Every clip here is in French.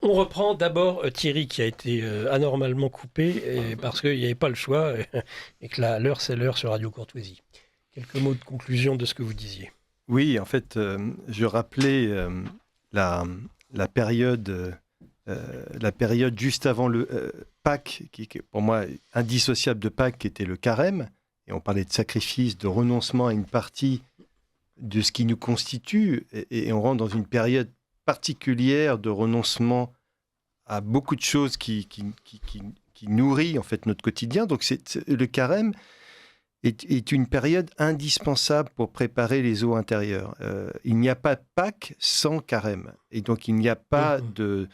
On reprend d'abord Thierry qui a été anormalement coupé parce qu'il n'y avait pas le choix et que l'heure c'est l'heure sur Radio Courtoisie. Quelques mots de conclusion de ce que vous disiez. Oui, en fait, je rappelais la, la période juste avant le Pâques, qui est pour moi indissociable de Pâques, qui était le carême. Et on parlait de sacrifice, de renoncement à une partie de ce qui nous constitue. Et on rentre dans une période particulière de renoncement à beaucoup de choses qui nourrit en fait notre quotidien. Donc le carême est une période indispensable pour préparer les eaux intérieures. Il n'y a pas de Pâques sans carême. Et donc il n'y a pas de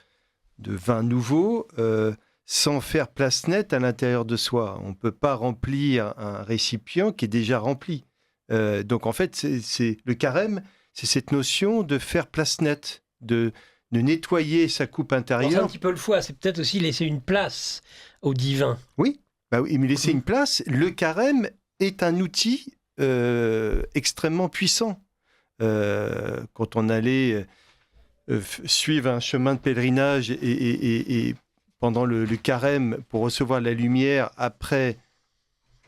vin nouveau sans faire place nette à l'intérieur de soi. On ne peut pas remplir un récipient qui est déjà rempli. Donc en fait, le carême, c'est cette notion de faire place nette, de nettoyer sa coupe intérieure. C'est un petit peu le foie, c'est peut-être aussi laisser une place au divin. Oui, mais laisser une place. Le carême est un outil extrêmement puissant. Quand on allait suivre un chemin de pèlerinage et pendant le carême pour recevoir la lumière après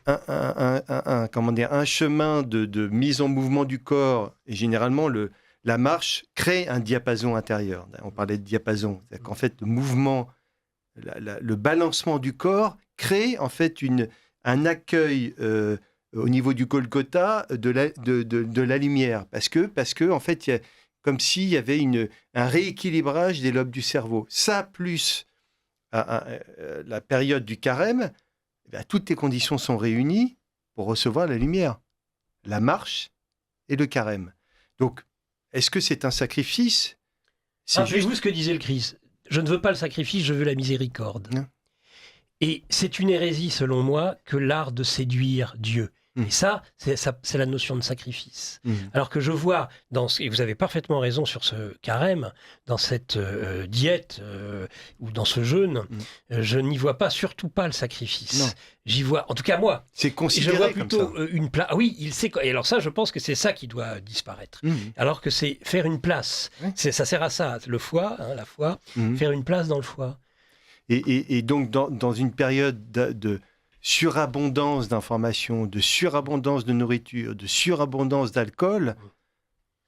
un chemin de mise en mouvement du corps, et généralement la marche crée un diapason intérieur. On parlait de diapason, c'est-à-dire qu'en fait le mouvement, le balancement du corps crée en fait un accueil au niveau du Golgotha de la lumière, parce que en fait il y a comme s'il y avait un rééquilibrage des lobes du cerveau. Ça plus la période du carême, toutes les conditions sont réunies pour recevoir la lumière, la marche et le carême. Donc, est-ce que c'est un sacrifice ? Rappelez-vous ce que disait le Christ. Je ne veux pas le sacrifice, je veux la miséricorde. Et c'est une hérésie, selon moi, que l'art de séduire Dieu. Et ça, c'est la notion de sacrifice. Alors que je vois, et vous avez parfaitement raison sur ce carême, dans cette diète ou dans ce jeûne, je n'y vois surtout pas le sacrifice. Non. J'y vois, en tout cas moi, c'est considéré je vois plutôt comme ça. une place. Ah oui, et alors ça, je pense que c'est ça qui doit disparaître. Alors que c'est faire une place. Ça sert à ça, le foie, la foi, faire une place dans le foie. Et donc, dans une période de surabondance d'informations, de surabondance de nourriture, de surabondance d'alcool,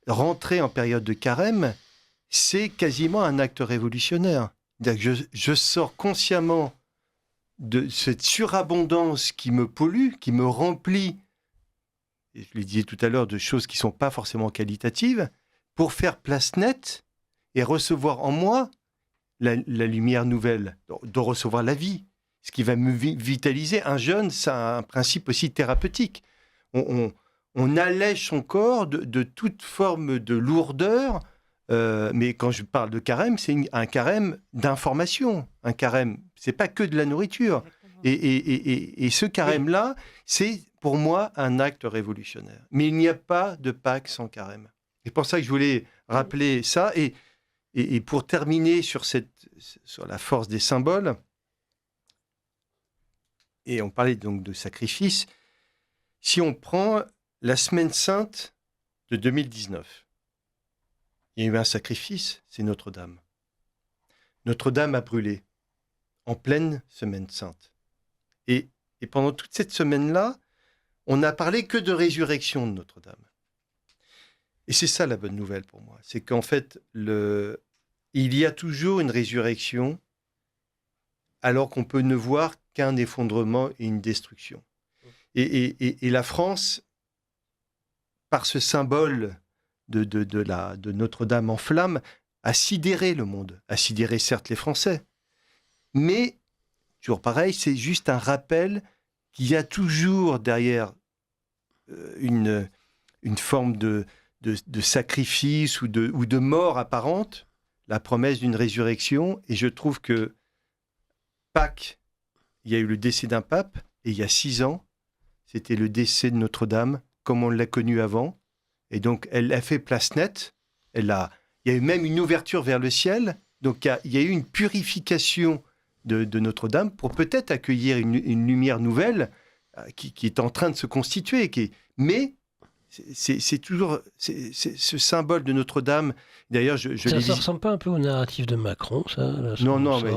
rentrer en période de carême, c'est quasiment un acte révolutionnaire. Je sors consciemment de cette surabondance qui me pollue, qui me remplit, et je le disais tout à l'heure, de choses qui ne sont pas forcément qualitatives, pour faire place nette et recevoir en moi la lumière nouvelle, de recevoir la vie. Ce qui va me vitaliser. Un jeûne, c'est un principe aussi thérapeutique. On allège son corps de toute forme de lourdeur, mais quand je parle de carême, c'est un carême d'information. Un carême, c'est pas que de la nourriture. Et ce carême-là, c'est pour moi un acte révolutionnaire. Mais il n'y a pas de Pâques sans carême. C'est pour ça que je voulais rappeler ça. Et pour terminer sur la force des symboles, et on parlait donc de sacrifice, si on prend la Semaine Sainte de 2019, il y a eu un sacrifice, c'est Notre-Dame. Notre-Dame a brûlé en pleine Semaine Sainte. Et pendant toute cette semaine-là, on n'a parlé que de résurrection de Notre-Dame. Et c'est ça la bonne nouvelle pour moi, c'est qu'en fait, il y a toujours une résurrection alors qu'on peut ne voir qu'un effondrement et une destruction. Et la France, par ce symbole de Notre-Dame en flammes, a sidéré le monde, a sidéré certes les Français, mais, toujours pareil, c'est juste un rappel qu'il y a toujours derrière une forme de sacrifice ou de mort apparente, la promesse d'une résurrection, et je trouve que Pâques, il y a eu le décès d'un pape, et il y a 6 ans, c'était le décès de Notre-Dame, comme on l'a connu avant. Et donc, elle a fait place nette. Il y a eu même une ouverture vers le ciel. Donc, il y a eu une purification de Notre-Dame pour peut-être accueillir une lumière nouvelle qui est en train de se constituer. Mais c'est toujours ce symbole de Notre-Dame. D'ailleurs, ça ne ressemble pas un peu au narratif de Macron, ça là, Non, mais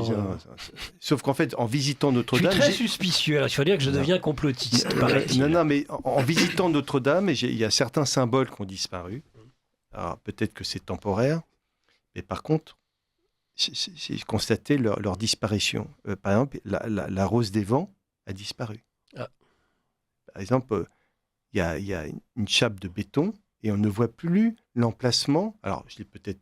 sauf qu'en fait, en visitant Notre-Dame... Je suis très suspicieux, alors il faut dire que je deviens complotiste. Non, mais en visitant Notre-Dame, il y a certains symboles qui ont disparu. Alors, peut-être que c'est temporaire, mais par contre, j'ai constaté leur disparition. Par exemple, la rose des vents a disparu. Ah. Par exemple... Il y a une chape de béton et on ne voit plus l'emplacement. Alors, je l'ai peut-être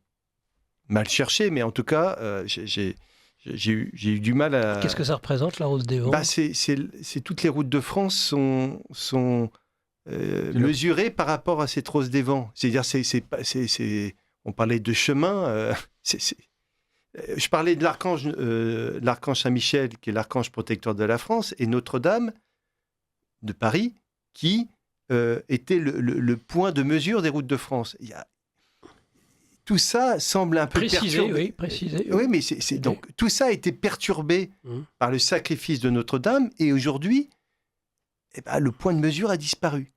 mal cherché, mais en tout cas, j'ai eu du mal à... Qu'est-ce que ça représente, la rose des vents ? C'est toutes les routes de France sont mesurées par rapport à cette rose des vents. C'est-à-dire, on parlait de chemin. Je parlais de l'archange Saint-Michel, qui est l'archange protecteur de la France, et Notre-Dame de Paris, qui... était le point de mesure des routes de France. Tout ça semble un peu perturbé. Oui, mais donc tout ça a été perturbé par le sacrifice de Notre-Dame, et aujourd'hui, le point de mesure a disparu.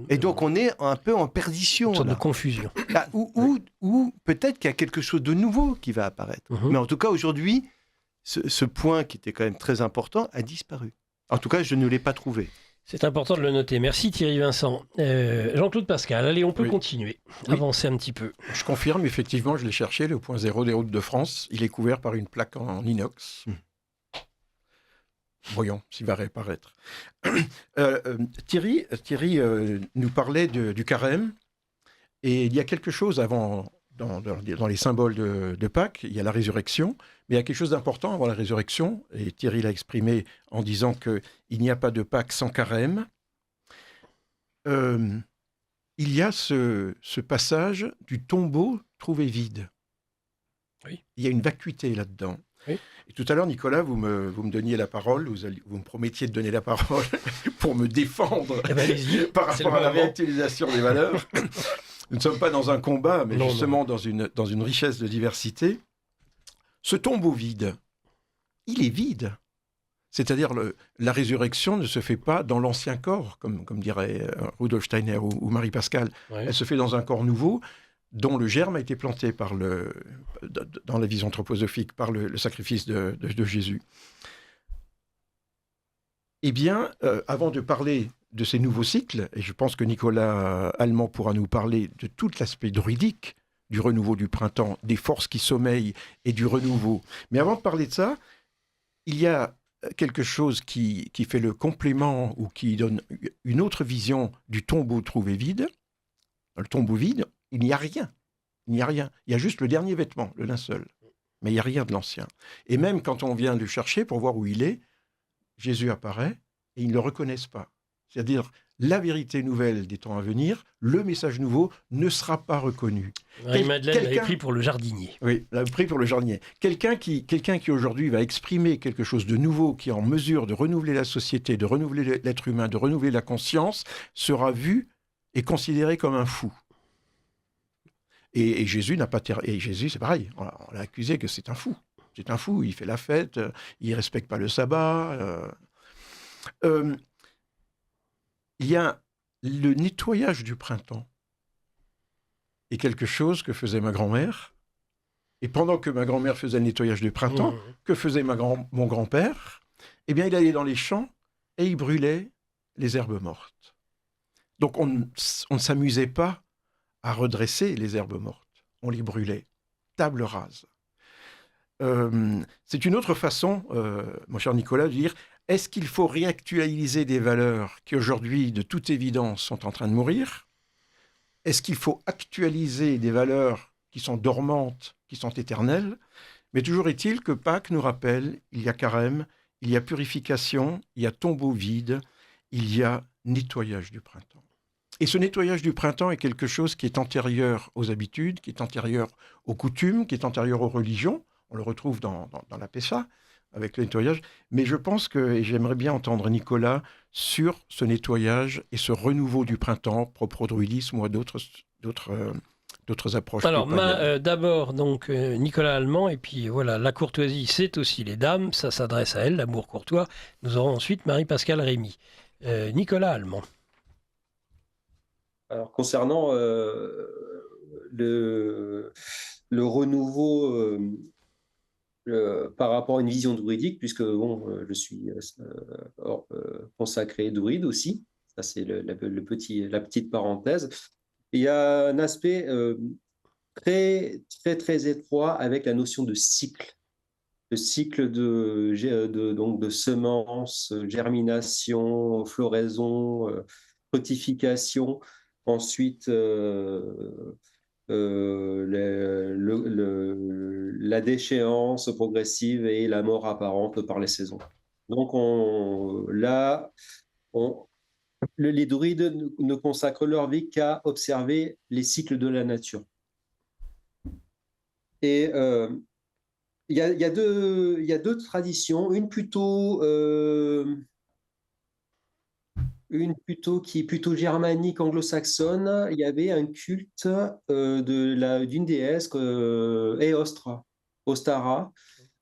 Et donc on est un peu en perdition. Une sorte de confusion. Ou peut-être qu'il y a quelque chose de nouveau qui va apparaître. Mais en tout cas, aujourd'hui, ce point qui était quand même très important a disparu. En tout cas, je ne l'ai pas trouvé. C'est important de le noter. Merci Thierry Vincent. Jean-Claude Pascal, allez, on peut continuer, avancer un petit peu. Je confirme, effectivement, je l'ai cherché, le point zéro des routes de France. Il est couvert par une plaque en inox. Voyons s'il va réapparaître. Thierry nous parlait du carême, et il y a quelque chose avant... Dans les symboles de Pâques, il y a la résurrection, mais il y a quelque chose d'important avant la résurrection, et Thierry l'a exprimé en disant qu'il n'y a pas de Pâques sans carême. Il y a ce passage du tombeau trouvé vide. Oui. Il y a une vacuité là-dedans. Oui. Et tout à l'heure, Nicolas, vous me donniez la parole, vous me promettiez de donner la parole pour me défendre par rapport à la réactualisation des valeurs. Nous ne sommes pas dans un combat, mais justement dans une richesse de diversité. Ce tombeau vide, il est vide. C'est-à-dire la résurrection ne se fait pas dans l'ancien corps, comme dirait Rudolf Steiner ou Marie Pascal. Ouais. Elle se fait dans un corps nouveau, dont le germe a été planté dans la vision anthroposophique par le sacrifice de Jésus. Eh bien, avant de parler de ces nouveaux cycles, et je pense que Nicolas Allemand pourra nous parler de tout l'aspect druidique, du renouveau du printemps, des forces qui sommeillent et du renouveau. Mais avant de parler de ça, il y a quelque chose qui fait le complément ou qui donne une autre vision du tombeau trouvé vide. Dans le tombeau vide, il n'y a rien. Il n'y a rien. Il y a juste le dernier vêtement, le linceul. Mais il n'y a rien de l'ancien. Et même quand on vient le chercher pour voir où il est, Jésus apparaît et ils ne le reconnaissent pas. C'est-à-dire, la vérité nouvelle des temps à venir, le message nouveau ne sera pas reconnu. Marie-Madeleine l'avait pris pour le jardinier. Oui, l'avait pris pour le jardinier. Quelqu'un qui aujourd'hui va exprimer quelque chose de nouveau, qui est en mesure de renouveler la société, de renouveler l'être humain, de renouveler la conscience, sera vu et considéré comme un fou. Et Jésus n'a pas... Et Jésus, c'est pareil, on l'a accusé que c'est un fou. C'est un fou, il fait la fête, il ne respecte pas le sabbat... Il y a le nettoyage du printemps est quelque chose que faisait ma grand-mère. Et pendant que ma grand-mère faisait le nettoyage du printemps, que faisait mon grand-père ? Eh bien, il allait dans les champs et il brûlait les herbes mortes. Donc, on ne s'amusait pas à redresser les herbes mortes. On les brûlait, table rase. C'est une autre façon, mon cher Nicolas, de dire... Est-ce qu'il faut réactualiser des valeurs qui aujourd'hui, de toute évidence, sont en train de mourir ? Est-ce qu'il faut actualiser des valeurs qui sont dormantes, qui sont éternelles ? Mais toujours est-il que Pâques nous rappelle, il y a carême, il y a purification, il y a tombeau vide, il y a nettoyage du printemps. Et ce nettoyage du printemps est quelque chose qui est antérieur aux habitudes, qui est antérieur aux coutumes, qui est antérieur aux religions. On le retrouve dans la Pessa, avec le nettoyage, mais je pense que, et j'aimerais bien entendre Nicolas sur ce nettoyage et ce renouveau du printemps, propre au druidisme ou à d'autres approches. Alors, d'abord, donc, Nicolas Allemand, et puis voilà, la courtoisie, c'est aussi les dames, ça s'adresse à elle, l'amour courtois. Nous aurons ensuite Marie-Pascale Rémy. Nicolas Allemand. Alors, concernant le renouveau par rapport à une vision druidique, puisque bon, je suis consacré druide aussi, ça c'est la petite parenthèse. Il y a un aspect très, très, très étroit avec la notion de cycle. Le cycle donc de semences, germination, floraison, fructification, ensuite la déchéance progressive et la mort apparente par les saisons. Donc les druides ne consacrent leur vie qu'à observer les cycles de la nature. Et il y a deux traditions, une qui est plutôt germanique, anglo-saxonne. Il y avait un culte d'une déesse, Eostra, Ostara,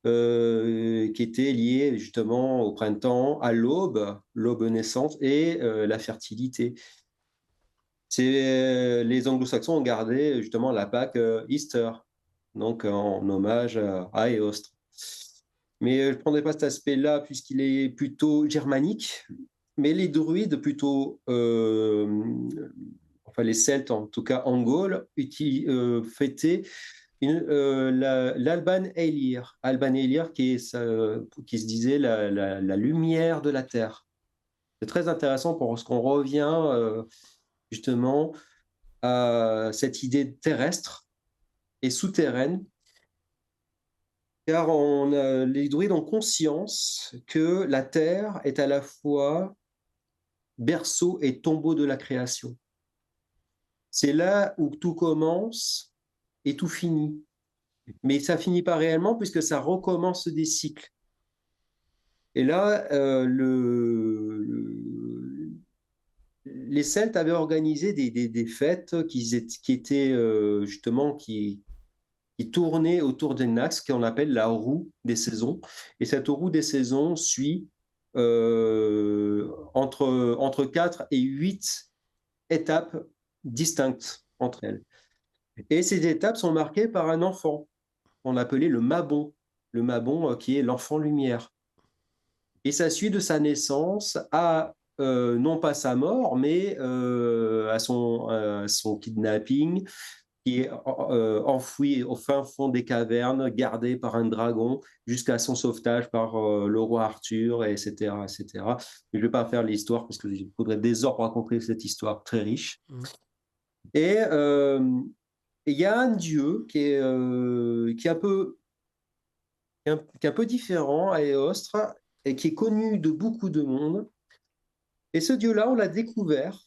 qui était liée justement au printemps, à l'aube naissante et la fertilité. Les anglo-saxons ont gardé justement la Pâque Easter, donc en hommage à Eostre. Mais je ne prendrai pas cet aspect-là puisqu'il est plutôt germanique. Mais les druides, plutôt, enfin les Celtes en tout cas en Gaule, fêtaient l'Alban Eilir. Alban Eilir qui se disait la lumière de la terre. C'est très intéressant parce qu'on revient justement à cette idée terrestre et souterraine, car les druides ont conscience que la terre est à la fois berceau et tombeau de la création. C'est là où tout commence et tout finit. Mais ça finit pas réellement puisque ça recommence des cycles. Et là, les Celtes avaient organisé des fêtes qui étaient justement qui tournaient autour d'un axe qu'on appelle la roue des saisons. Et cette roue des saisons suit entre 4 et 8 étapes distinctes entre elles. Et ces étapes sont marquées par un enfant qu'on appelait le Mabon qui est l'enfant lumière. Et ça suit de sa naissance à non pas sa mort, mais à son kidnapping, qui est enfoui au fin fond des cavernes, gardé par un dragon, jusqu'à son sauvetage par le roi Arthur, etc., etc. Mais je ne vais pas faire l'histoire, parce qu'il faudrait des heures pour raconter cette histoire très riche. Et il y a un dieu qui est un peu différent à Eostre, et qui est connu de beaucoup de monde. Et ce dieu-là, on l'a découvert,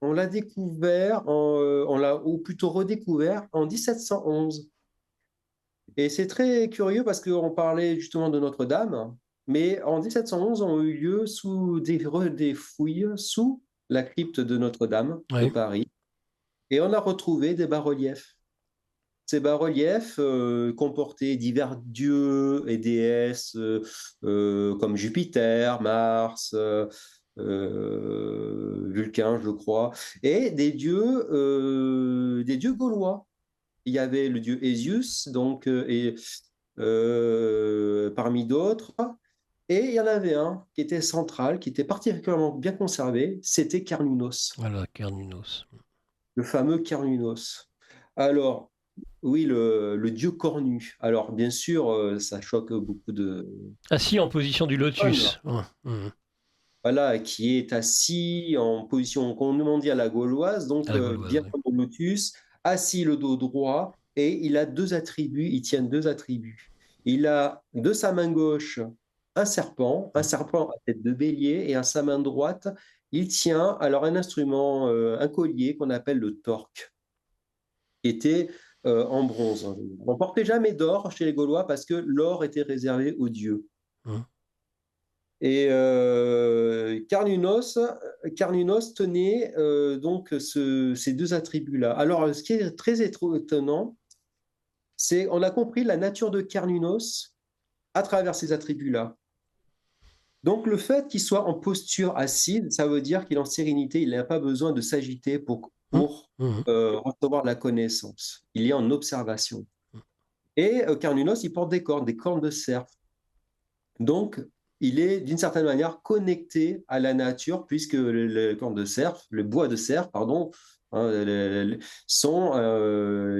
ou plutôt redécouvert en 1711. Et c'est très curieux parce qu'on parlait justement de Notre-Dame, mais en 1711 ont eu lieu sous des fouilles sous la crypte de Notre-Dame de Paris. Et on a retrouvé des bas-reliefs. Ces bas-reliefs comportaient divers dieux et déesses comme Jupiter, Mars, Vulcain, je crois, et des dieux gaulois. Il y avait le dieu Hésius, donc, parmi d'autres, et il y en avait un qui était central, qui était particulièrement bien conservé, c'était Cernunnos. Voilà, Cernunnos. Le fameux Cernunnos. Alors, oui, le dieu cornu. Alors, bien sûr, ça choque beaucoup de... Assis en position du lotus. Voilà, qui est assis en position, on dit à la gauloise, donc bien comme le lotus, assis le dos droit, et il a deux attributs, il tient deux attributs. Il a de sa main gauche un serpent à tête de bélier, et à sa main droite, il tient alors un instrument, un collier qu'on appelle le torque, qui était en bronze. On ne portait jamais d'or chez les Gaulois parce que l'or était réservé aux dieux. Et Cernunnos tenait donc ces deux attributs-là. Alors, ce qui est très étonnant, c'est on a compris la nature de Cernunnos à travers ces attributs-là. Donc, le fait qu'il soit en posture assise, ça veut dire qu'il est en sérénité, il n'a pas besoin de s'agiter pour recevoir la connaissance. Il est en observation. Et Carnunos, il porte des cornes de cerf. Donc, il est d'une certaine manière connecté à la nature, puisque le corne de cerf, le bois de cerf, pardon, hein, sont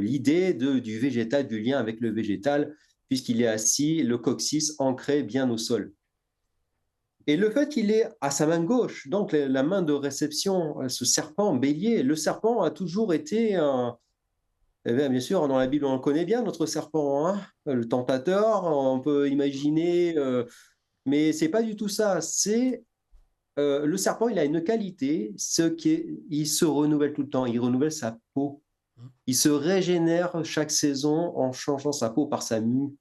l'idée du végétal, du lien avec le végétal, puisqu'il est assis, le coccyx ancré bien au sol. Et le fait qu'il est à sa main gauche, donc la main de réception, ce serpent bélier, le serpent a toujours été un. Eh bien sûr, dans la Bible, on le connaît bien, notre serpent, hein, le tentateur, on peut imaginer, mais c'est pas du tout ça. C'est le serpent, il a une qualité, il se renouvelle tout le temps, il renouvelle sa peau. Il se régénère chaque saison en changeant sa peau par sa mue.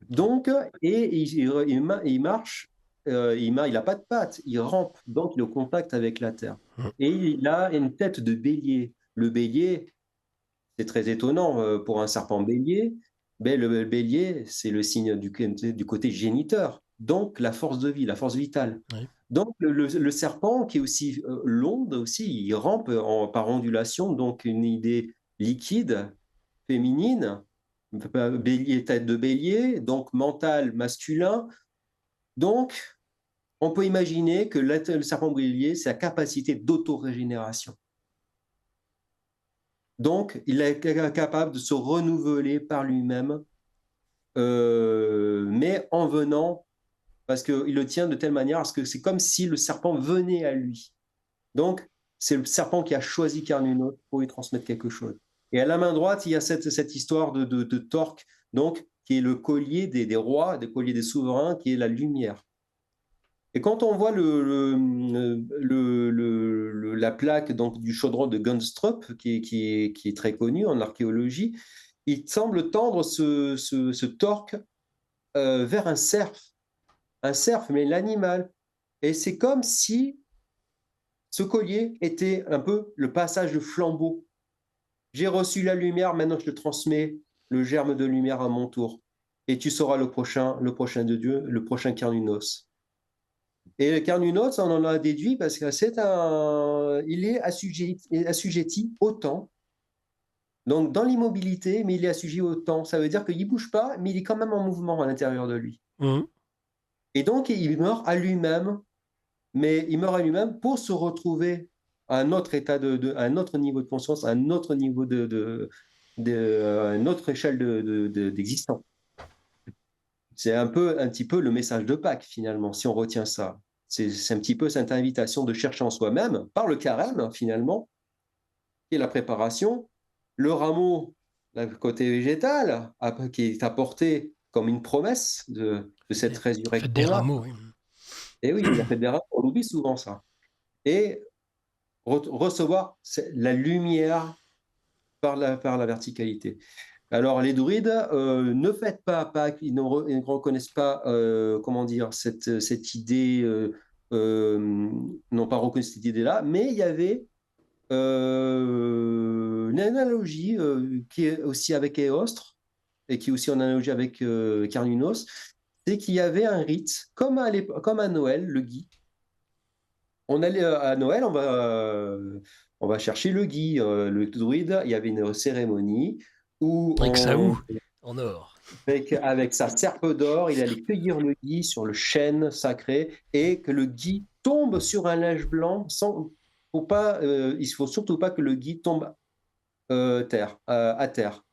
Donc, et il marche, il n'a pas de pattes, il rampe, donc il est au contact avec la terre. Et il a une tête de bélier. Le bélier, c'est très étonnant pour un serpent bélier, mais le bélier, c'est le signe du côté géniteur, donc la force de vie, la force vitale. Oui. Donc le serpent, qui est aussi l'onde, aussi, il rampe par ondulation, donc une idée liquide, féminine, bélier, tête de bélier, donc mental masculin. Donc, on peut imaginer que le serpent bélier, c'est la capacité d'autorégénération. Donc, il est capable de se renouveler par lui-même, mais en venant, parce qu'il le tient de telle manière, parce que c'est comme si le serpent venait à lui. Donc, c'est le serpent qui a choisi Carnunos pour lui transmettre quelque chose. Et à la main droite, il y a cette histoire de torque, donc, qui est le collier des rois, le collier des souverains, qui est la lumière. Et quand on voit la plaque donc, du chaudron de Gunstrup, qui est très connu en archéologie, il semble tendre ce torque vers un cerf, mais l'animal. Et c'est comme si ce collier était un peu le passage de flambeau. J'ai reçu la lumière, maintenant je te transmets le germe de lumière à mon tour. Et tu seras le prochain de Dieu, le prochain Carnunos. Et le Carnunos, on en a déduit parce que il est assujetti au temps. Donc dans l'immobilité, mais il est assujetti au temps. Ça veut dire qu'il ne bouge pas, mais il est quand même en mouvement à l'intérieur de lui. Et donc il meurt à lui-même, mais il meurt à lui-même pour se retrouver à un autre état à un autre niveau de conscience, à un autre niveau à une autre échelle d'existence. C'est un petit peu le message de Pâques, finalement, si on retient ça. C'est un petit peu cette invitation de chercher en soi-même, par le carême, finalement, qui est la préparation. Le rameau, le côté végétal, qui est apporté comme une promesse de cette résurrection. Faites des rameaux, oui. Et oui, la fête des rameaux, on oublie souvent ça. Et recevoir la lumière par la verticalité. Alors, les druides ne fêtent pas Pâques, ils ne reconnaissent pas, comment dire, cette idée, n'ont pas reconnu cette idée-là, mais il y avait une analogie qui est aussi avec Éostre, et qui est aussi en analogie avec Carnunos, c'est qu'il y avait un rite, comme à Noël, le gui. On allait à Noël, on va chercher le gui, le druide, il y avait une cérémonie où avec sa houe en or. Avec sa serpe d'or, il allait cueillir le gui sur le chêne sacré et que le gui tombe sur un linge blanc il ne faut surtout pas que le gui tombe à terre.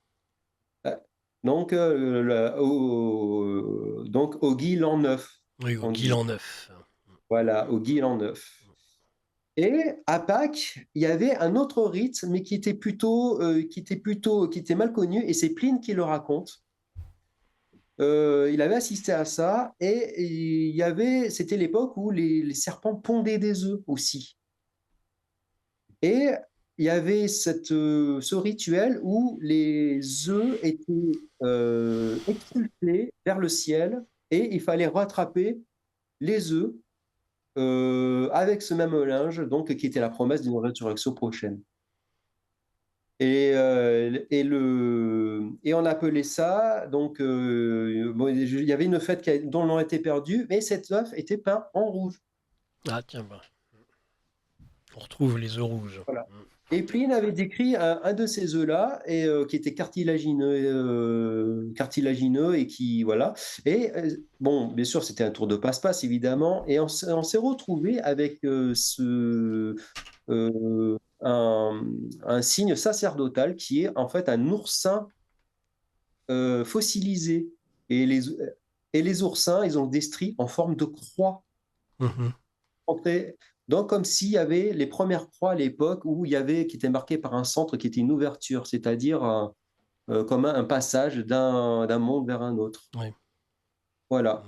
Donc, au gui l'an neuf. Oui, au gui l'an neuf. Voilà, au gui l'an neuf. Et à Pâques, il y avait un autre rite, mais qui était mal connu, et c'est Pline qui le raconte. Il avait assisté à ça, et c'était l'époque où les serpents pondaient des œufs aussi. Et il y avait ce rituel où les œufs étaient expulsés vers le ciel, et il fallait rattraper les œufs avec ce même linge, donc qui était la promesse d'une résurrection prochaine. Et on appelait ça, donc, il y avait une fête dont le nom a été perdu, mais cet œuf était peint en rouge. Ah tiens, on retrouve les œufs rouges. Voilà. Et Pline avait décrit un de ces œufs-là, qui était cartilagineux et qui, voilà. Et bon, bien sûr, c'était un tour de passe-passe, évidemment, et on s'est retrouvé avec un signe sacerdotal qui est en fait un oursin fossilisé. Et les oursins, ils ont des stries en forme de croix. Mhm. Donc, comme s'il y avait les premières croix à l'époque qui étaient marquées par un centre qui était une ouverture, c'est-à-dire comme un passage d'un monde vers un autre. Oui. Voilà.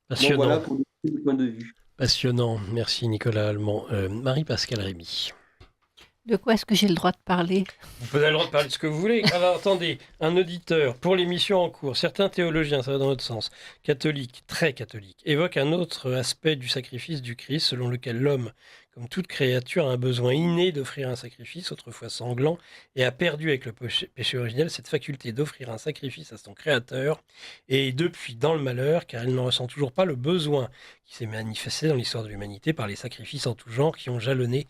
Passionnant. Donc, voilà pour le point de vue. Passionnant. Merci Nicolas Allemand. Marie-Pascale Rémy. De quoi est-ce que j'ai le droit de parler ? Vous avez le droit de parler de ce que vous voulez. Alors, attendez, un auditeur, pour l'émission en cours, certains théologiens, ça va dans votre sens, catholiques, très catholiques, évoquent un autre aspect du sacrifice du Christ, selon lequel l'homme, comme toute créature, a un besoin inné d'offrir un sacrifice, autrefois sanglant, et a perdu avec le péché originel cette faculté d'offrir un sacrifice à son Créateur, et depuis dans le malheur, car il n'en ressent toujours pas le besoin qui s'est manifesté dans l'histoire de l'humanité par les sacrifices en tout genre qui ont jalonné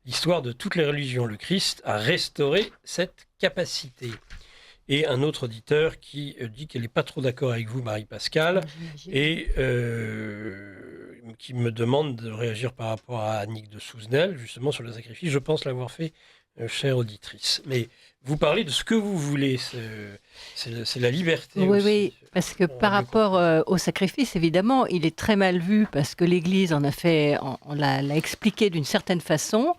l'histoire de toutes les religions. Le Christ a restauré cette capacité. Et un autre auditeur qui dit qu'elle n'est pas trop d'accord avec vous, Marie-Pascale, et qui me demande de réagir par rapport à Annick de Souzenel, justement sur le sacrifice. Je pense l'avoir fait, chère auditrice. Mais vous parlez de ce que vous voulez, c'est la liberté. Oui, aussi. oui, parce que par rapport au sacrifice, évidemment, il est très mal vu parce que l'Église on l'a expliqué d'une certaine façon.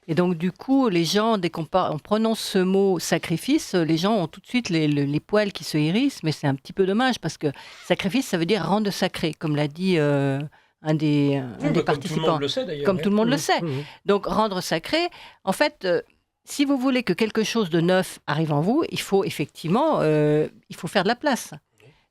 Et donc, du coup, les gens, dès qu'on prononce ce mot sacrifice, les gens ont tout de suite les poils qui se hérissent, mais c'est un petit peu dommage parce que sacrifice, ça veut dire rendre sacré, comme l'a dit un des participants. Comme tout le monde le sait d'ailleurs. Comme tout le monde le sait. Donc, rendre sacré, en fait, si vous voulez que quelque chose de neuf arrive en vous, il faut effectivement il faut faire de la place.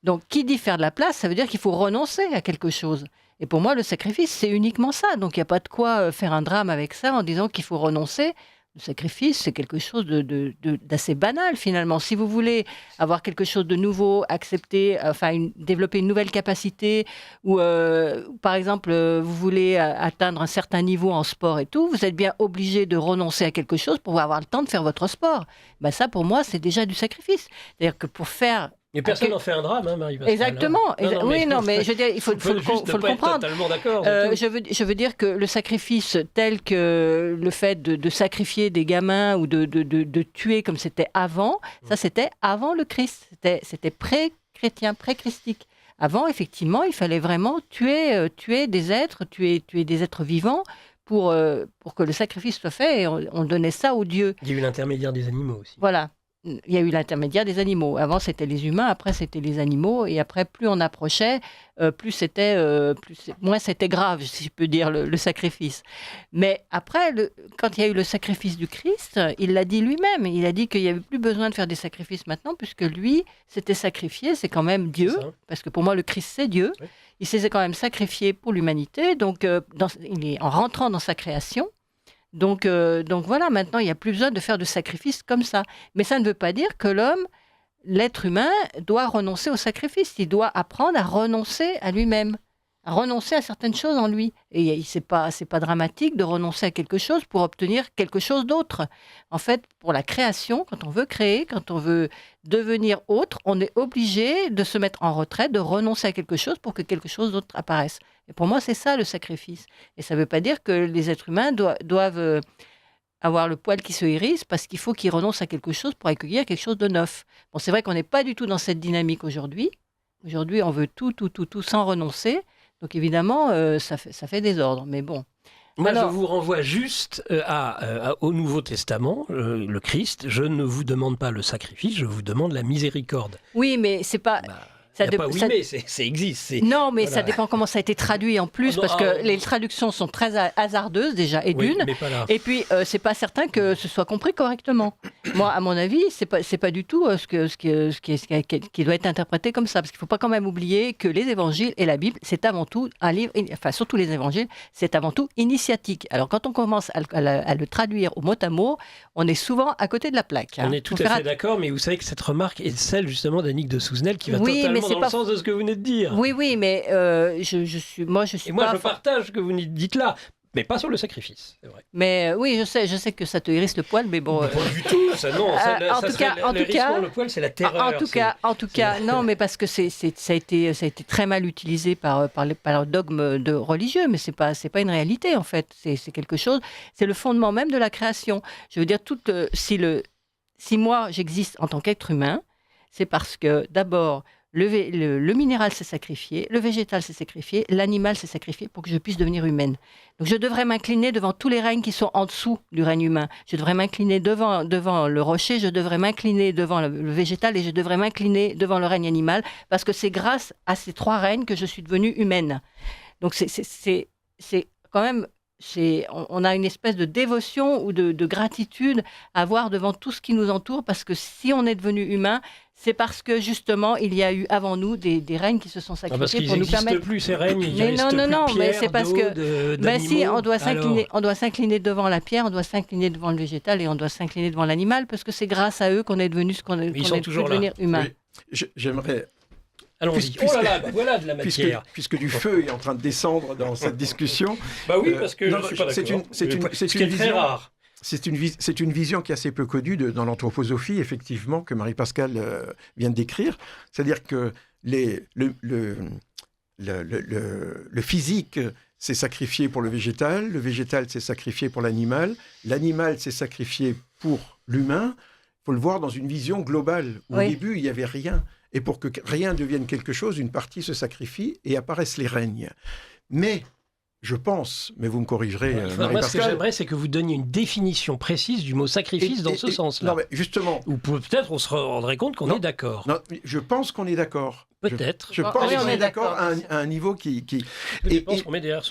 Donc, qui dit faire de la place, ça veut dire qu'il faut renoncer à quelque chose. Et pour moi, le sacrifice, c'est uniquement ça. Donc, il n'y a pas de quoi faire un drame avec ça en disant qu'il faut renoncer. Le sacrifice, c'est quelque chose d'assez banal, finalement. Si vous voulez avoir quelque chose de nouveau, accepter, développer une nouvelle capacité, ou par exemple, vous voulez atteindre un certain niveau en sport et tout, vous êtes bien obligé de renoncer à quelque chose pour avoir le temps de faire votre sport. Ben ça, pour moi, c'est déjà du sacrifice. C'est-à-dire que pour faire... Mais personne n'en fait un drame, hein, Marie-Pascale. Exactement. Mais je veux dire, il faut le comprendre. Totalement d'accord. Je veux dire que le sacrifice tel que le fait de sacrifier des gamins ou de tuer comme c'était avant, ça c'était avant le Christ. C'était pré-chrétien, pré-christique. Avant, effectivement, il fallait vraiment tuer des êtres, tuer des êtres vivants pour que le sacrifice soit fait et on donnait ça aux dieux. Il y a eu l'intermédiaire des animaux aussi. Voilà. Il y a eu l'intermédiaire des animaux. Avant, c'était les humains, après, c'était les animaux. Et après, plus on approchait, moins c'était grave, si je peux dire, le sacrifice. Mais après, quand il y a eu le sacrifice du Christ, il l'a dit lui-même. Il a dit qu'il n'y avait plus besoin de faire des sacrifices maintenant, puisque lui s'était sacrifié. C'est quand même Dieu, parce que pour moi, le Christ, c'est Dieu. Oui. Il s'est quand même sacrifié pour l'humanité. Donc, il est en rentrant dans sa création. Donc voilà, maintenant, il n'y a plus besoin de faire de sacrifices comme ça. Mais ça ne veut pas dire que l'être humain, doit renoncer au sacrifice. Il doit apprendre à renoncer à lui-même, à renoncer à certaines choses en lui. Et c'est pas dramatique de renoncer à quelque chose pour obtenir quelque chose d'autre. En fait, pour la création, quand on veut créer, quand on veut devenir autre, on est obligé de se mettre en retrait, de renoncer à quelque chose pour que quelque chose d'autre apparaisse. Et pour moi, c'est ça le sacrifice. Et ça ne veut pas dire que les êtres humains doivent avoir le poil qui se hérisse parce qu'il faut qu'ils renoncent à quelque chose pour accueillir quelque chose de neuf. Bon, c'est vrai qu'on n'est pas du tout dans cette dynamique aujourd'hui. Aujourd'hui, on veut tout sans renoncer. Donc évidemment, ça fait désordre. Mais bon. Moi, je vous renvoie juste au Nouveau Testament, le Christ. Je ne vous demande pas le sacrifice, je vous demande la miséricorde. Oui, mais c'est pas... Il n'y a pas oui, mais ça existe. Non, mais ça dépend comment ça a été traduit en plus, parce que les traductions sont très hasardeuses déjà, et d'une. Et puis, c'est pas certain que ce soit compris correctement. Moi, à mon avis, c'est pas du tout qui doit être interprété comme ça, parce qu'il faut pas quand même oublier que les évangiles et la Bible, c'est avant tout un livre, enfin surtout les évangiles, c'est avant tout initiatique. Alors quand on commence à le traduire au mot à mot, on est souvent à côté de la plaque. On est tout à fait d'accord, mais vous savez que cette remarque est celle justement d'Annick de Souzenel qui va totalement dans le sens de ce que vous venez de dire. Oui, mais je suis Et moi, je partage ce que vous dites là. Mais pas sur le sacrifice, c'est vrai. Mais oui, je sais que ça te hérisse le poil, mais bon. Pas du tout, ça non. Le poil, c'est la terreur. En tout cas, non, mais parce que ça a été très mal utilisé par le dogme religieux, mais c'est pas une réalité en fait. C'est quelque chose. C'est le fondement même de la création. Je veux dire, si moi j'existe en tant qu'être humain, c'est parce que d'abord. Le minéral s'est sacrifié, le végétal s'est sacrifié, l'animal s'est sacrifié pour que je puisse devenir humaine. Donc je devrais m'incliner devant tous les règnes qui sont en dessous du règne humain. Je devrais m'incliner devant le rocher, je devrais m'incliner devant le végétal et je devrais m'incliner devant le règne animal parce que c'est grâce à ces trois règnes que je suis devenue humaine. Donc c'est quand même... On a une espèce de dévotion ou de gratitude à avoir devant tout ce qui nous entoure, parce que si on est devenu humain, c'est parce que justement il y a eu avant nous des règnes qui se sont sacrifiés pour nous permettre. Parce qu'ils n'existent plus ces règnes. Mais non, mais c'est parce que si on doit s'incliner devant la pierre, on doit s'incliner devant le végétal et on doit s'incliner devant l'animal, parce que c'est grâce à eux qu'on est devenu ce qu'on est devenir humain. Oui. J'aimerais. Allons-y. Oh là là, voilà de la matière. Puisque du feu est en train de descendre dans cette discussion. Bah oui, parce que je suis pas d'accord. C'est une vision très rare. C'est une vision qui est assez peu connue dans l'anthroposophie, effectivement, que Marie-Pascale vient de décrire. C'est-à-dire que le physique s'est sacrifié pour le végétal s'est sacrifié pour l'animal s'est sacrifié pour l'humain. Il faut le voir dans une vision globale. Au début, il n'y avait rien. Et pour que rien devienne quelque chose, une partie se sacrifie et apparaissent les règnes. Mais, je pense, mais vous me corrigerez, Marie-Pascale... Moi, ce que j'aimerais, c'est que vous donniez une définition précise du mot sacrifice dans ce sens-là. Non, mais justement... Ou peut-être on se rendrait compte qu'on est d'accord. Non, je pense qu'on est d'accord. Peut-être. Je pense qu'on est d'accord à un niveau qui...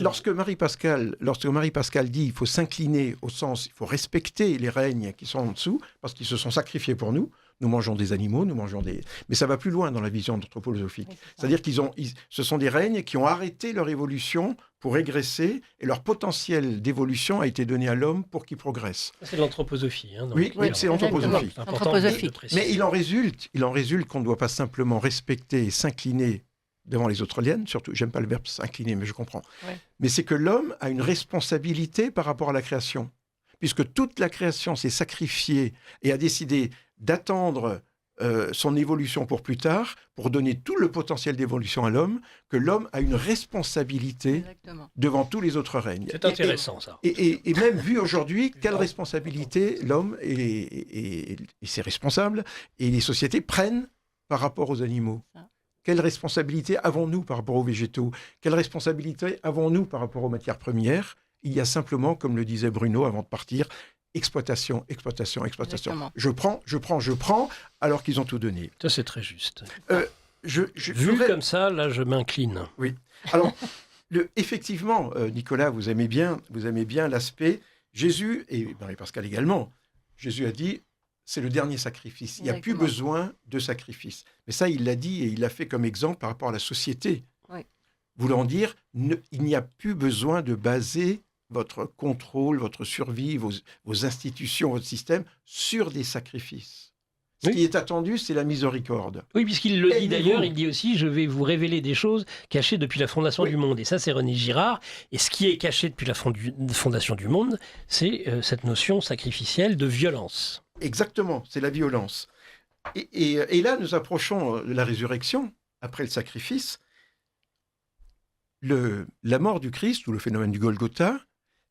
Lorsque Marie-Pascale dit il faut s'incliner au sens, il faut respecter les règnes qui sont en dessous, parce qu'ils se sont sacrifiés pour nous. Nous mangeons des animaux, mais ça va plus loin dans la vision anthroposophique. C'est-à-dire ce sont des règnes qui ont arrêté leur évolution pour régresser, et leur potentiel d'évolution a été donné à l'homme pour qu'il progresse. C'est l'anthroposophie. Oui, c'est l'anthroposophie. Mais il en résulte qu'on ne doit pas simplement respecter et s'incliner devant les autres liens, surtout, j'aime pas le verbe s'incliner, mais je comprends. Ouais. Mais c'est que l'homme a une responsabilité par rapport à la création, puisque toute la création s'est sacrifiée et a décidé d'attendre son évolution pour plus tard, pour donner tout le potentiel d'évolution à l'homme, que l'homme a une responsabilité devant tous les autres règnes. C'est intéressant, ça. Et même vu aujourd'hui, quelle responsabilité l'homme et ses responsables et les sociétés prennent par rapport aux animaux. Quelle responsabilité avons-nous par rapport aux végétaux? Quelle responsabilité avons-nous par rapport aux matières premières? Il y a simplement, comme le disait Bruno avant de partir, exploitation. Exactement. Je prends, alors qu'ils ont tout donné. Ça, c'est très juste. Vu comme ça, là, je m'incline. Oui. Alors, effectivement, Nicolas, vous aimez bien l'aspect. Jésus, et Marie-Pascale également, Jésus a dit, c'est le dernier sacrifice. Il n'y a plus besoin de sacrifice. Mais ça, il l'a dit et il l'a fait comme exemple par rapport à la société. Oui. Voulant dire, il n'y a plus besoin de baser votre contrôle, votre survie, vos institutions, votre système, sur des sacrifices. Ce qui est attendu, c'est la miséricorde. Oui, puisqu'il le dit d'ailleurs, il dit aussi « Je vais vous révéler des choses cachées depuis la fondation du monde ». Et ça, c'est René Girard. Et ce qui est caché depuis la fondation du monde, c'est cette notion sacrificielle de violence. Exactement, c'est la violence. Et là, nous approchons de la résurrection, après le sacrifice. La mort du Christ, ou le phénomène du Golgotha,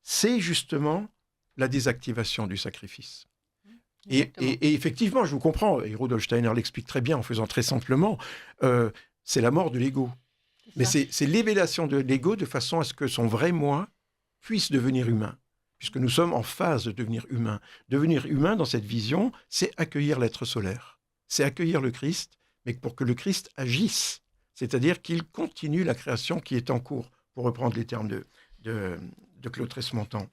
c'est justement la désactivation du sacrifice. Et effectivement, je vous comprends, et Rudolf Steiner l'explique très bien en faisant très simplement, c'est la mort de l'ego. Mais c'est l'élévation de l'ego de façon à ce que son vrai moi puisse devenir humain, puisque nous sommes en phase de devenir humain. Devenir humain, dans cette vision, c'est accueillir l'être solaire. C'est accueillir le Christ, mais pour que le Christ agisse c'est-à-dire qu'il continue la création qui est en cours, pour reprendre les termes de Claude Tresmontant.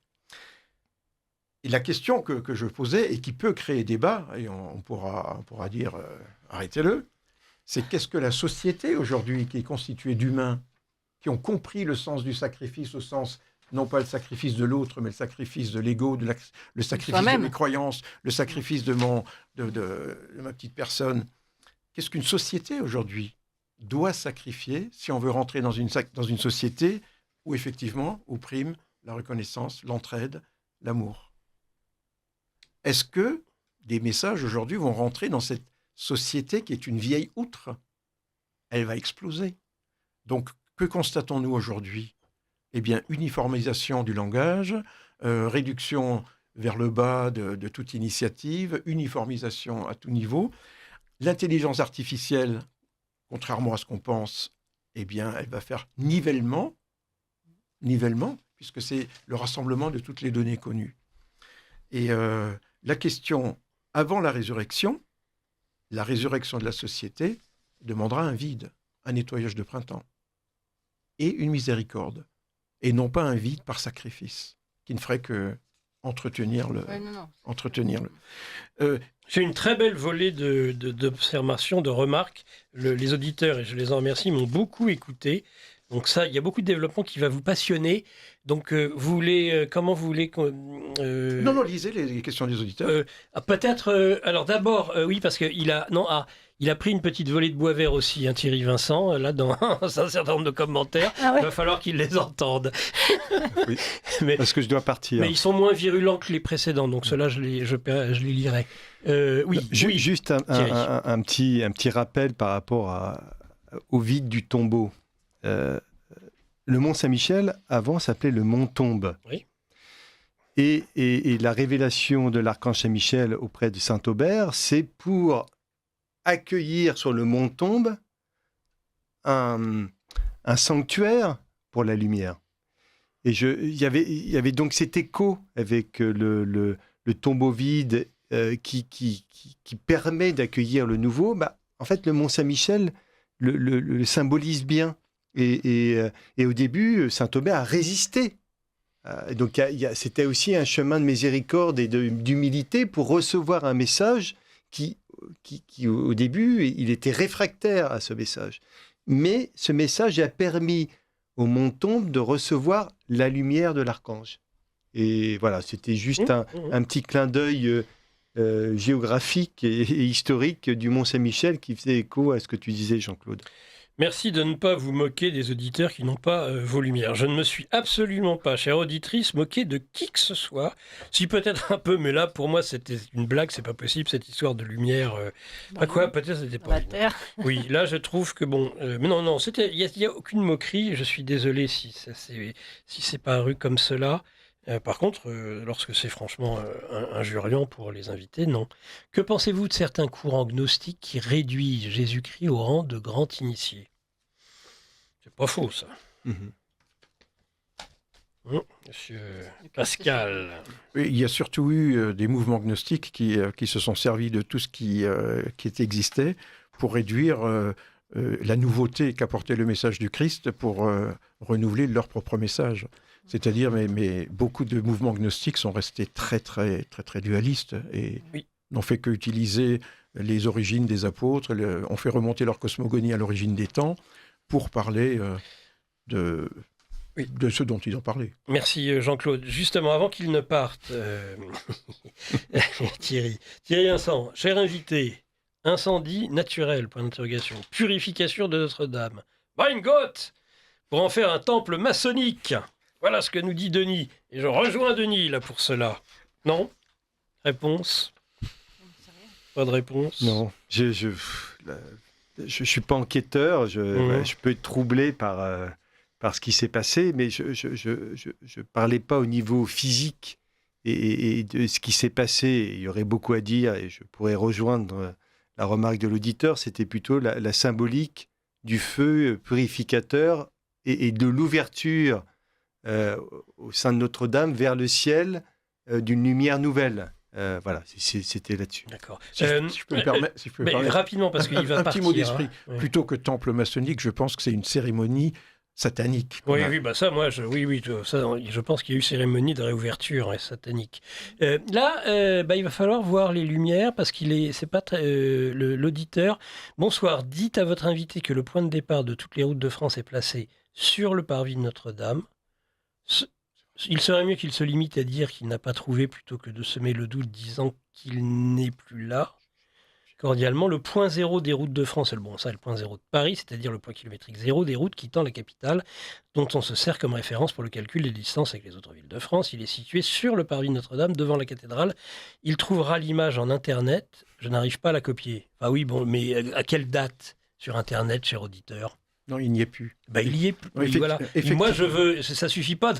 Et la question que je posais, et qui peut créer débat, et on pourra dire arrêtez-le, c'est qu'est-ce que la société aujourd'hui, qui est constituée d'humains, qui ont compris le sens du sacrifice au sens, non pas le sacrifice de l'autre, mais le sacrifice de l'ego, le sacrifice de mes croyances, le sacrifice de ma petite personne. Qu'est-ce qu'une société aujourd'hui doit sacrifier si on veut rentrer dans une société où effectivement, où prime la reconnaissance, l'entraide, l'amour? Est-ce que des messages aujourd'hui vont rentrer dans cette société qui est une vieille outre? Elle va exploser. Donc, que constatons-nous aujourd'hui? Eh bien, uniformisation du langage, réduction vers le bas de toute initiative, uniformisation à tout niveau. L'intelligence artificielle, contrairement à ce qu'on pense, eh bien, elle va faire nivellement, puisque c'est le rassemblement de toutes les données connues. Et la question, avant la résurrection de la société demandera un vide, un nettoyage de printemps et une miséricorde, et non pas un vide par sacrifice, qui ne ferait que entretenir le... J'ai une très belle volée d'observations, de remarques. Les auditeurs, et je les en remercie, m'ont beaucoup écouté. Donc ça, il y a beaucoup de développement qui va vous passionner. Donc, comment vous voulez... Non, lisez les questions des auditeurs. Peut-être... alors d'abord, oui, parce qu'il a... il a pris une petite volée de bois vert aussi, Thierry Vincent, là, dans un certain nombre de commentaires. Ah ouais. Il va falloir qu'il les entende. Oui, parce que je dois partir. Mais ils sont moins virulents que les précédents, donc ceux-là, je les lirai. Oui. Juste un petit rappel par rapport au vide du tombeau. Le Mont Saint-Michel, avant, s'appelait le Mont Tombe. Oui. Et la révélation de l'archange Saint-Michel auprès de Saint-Aubert, c'est pour accueillir sur le Mont Tombe un sanctuaire pour la lumière. Et il y avait donc cet écho avec le tombeau vide qui permet d'accueillir le nouveau. En fait, le Mont Saint-Michel le symbolise bien. Et au début, Saint-Aubert a résisté. Donc, c'était aussi un chemin de miséricorde et d'humilité pour recevoir un message qui, au début, il était réfractaire à ce message. Mais ce message a permis au Mont Tombe de recevoir la lumière de l'archange. Et voilà, c'était juste un petit clin d'œil géographique et historique du Mont Saint-Michel qui faisait écho à ce que tu disais, Jean-Claude. Merci de ne pas vous moquer des auditeurs qui n'ont pas vos lumières. Je ne me suis absolument pas, chère auditrice, moqué de qui que ce soit. Si peut-être un peu, mais là, pour moi, c'était une blague, c'est pas possible, cette histoire de lumière. Peut-être c'était pas... La Terre. Oui, là, je trouve que bon... mais non, il n'y a aucune moquerie. Je suis désolé si c'est paru comme cela. Par contre, lorsque c'est franchement injuriant pour les invités, non. Que pensez-vous de certains courants gnostiques qui réduisent Jésus-Christ au rang de grand initié? C'est pas faux, ça. Monsieur Pascal. Oui, il y a surtout eu des mouvements gnostiques qui se sont servis de tout ce qui existait pour réduire la nouveauté qu'apportait le message du Christ pour renouveler leur propre message. C'est-à-dire, mais beaucoup de mouvements gnostiques sont restés très, très, très, très dualistes et n'ont fait qu'utiliser les origines des apôtres, ont fait remonter leur cosmogonie à l'origine des temps pour parler de ce dont ils ont parlé. Merci Jean-Claude. Justement, avant qu'il ne parte, Thierry Vincent, cher invité, incendie naturel, point d'interrogation, purification de Notre-Dame, Mein Gott, pour en faire un temple maçonnique. Voilà ce que nous dit Denis. Et je rejoins Denis là pour cela. Non? Réponse? Pas de réponse? Non. Je suis pas enquêteur. Je peux être troublé par ce qui s'est passé, mais je parlais pas au niveau physique et de ce qui s'est passé. Il y aurait beaucoup à dire et je pourrais rejoindre la remarque de l'auditeur. C'était plutôt la symbolique du feu purificateur et de l'ouverture au sein de Notre-Dame vers le ciel d'une lumière nouvelle. Voilà, c'était là-dessus. D'accord. Si je peux me permettre, Mais rapidement, parce qu'il va un partir. petit mot d'esprit. Hein. Plutôt que temple maçonnique, je pense que c'est une cérémonie satanique. Oui, bah ça, moi, je pense qu'il y a eu cérémonie de réouverture satanique. Là, il va falloir voir les lumières parce c'est pas très, l'auditeur. Bonsoir, dites à votre invité que le point de départ de toutes les routes de France est placé sur le parvis de Notre-Dame. Il serait mieux qu'il se limite à dire qu'il n'a pas trouvé plutôt que de semer le doute disant qu'il n'est plus là. Cordialement, le point zéro des routes de France, le point zéro de Paris, c'est-à-dire le point kilométrique zéro des routes quittant la capitale, dont on se sert comme référence pour le calcul des distances avec les autres villes de France. Il est situé sur le parvis de Notre-Dame, devant la cathédrale. Il trouvera l'image en Internet. Je n'arrive pas à la copier. Ah oui, bon, mais à quelle date sur Internet, cher auditeur ? Non, il n'y est plus. Il y est plus. Oui, Voilà. Moi, ça suffit pas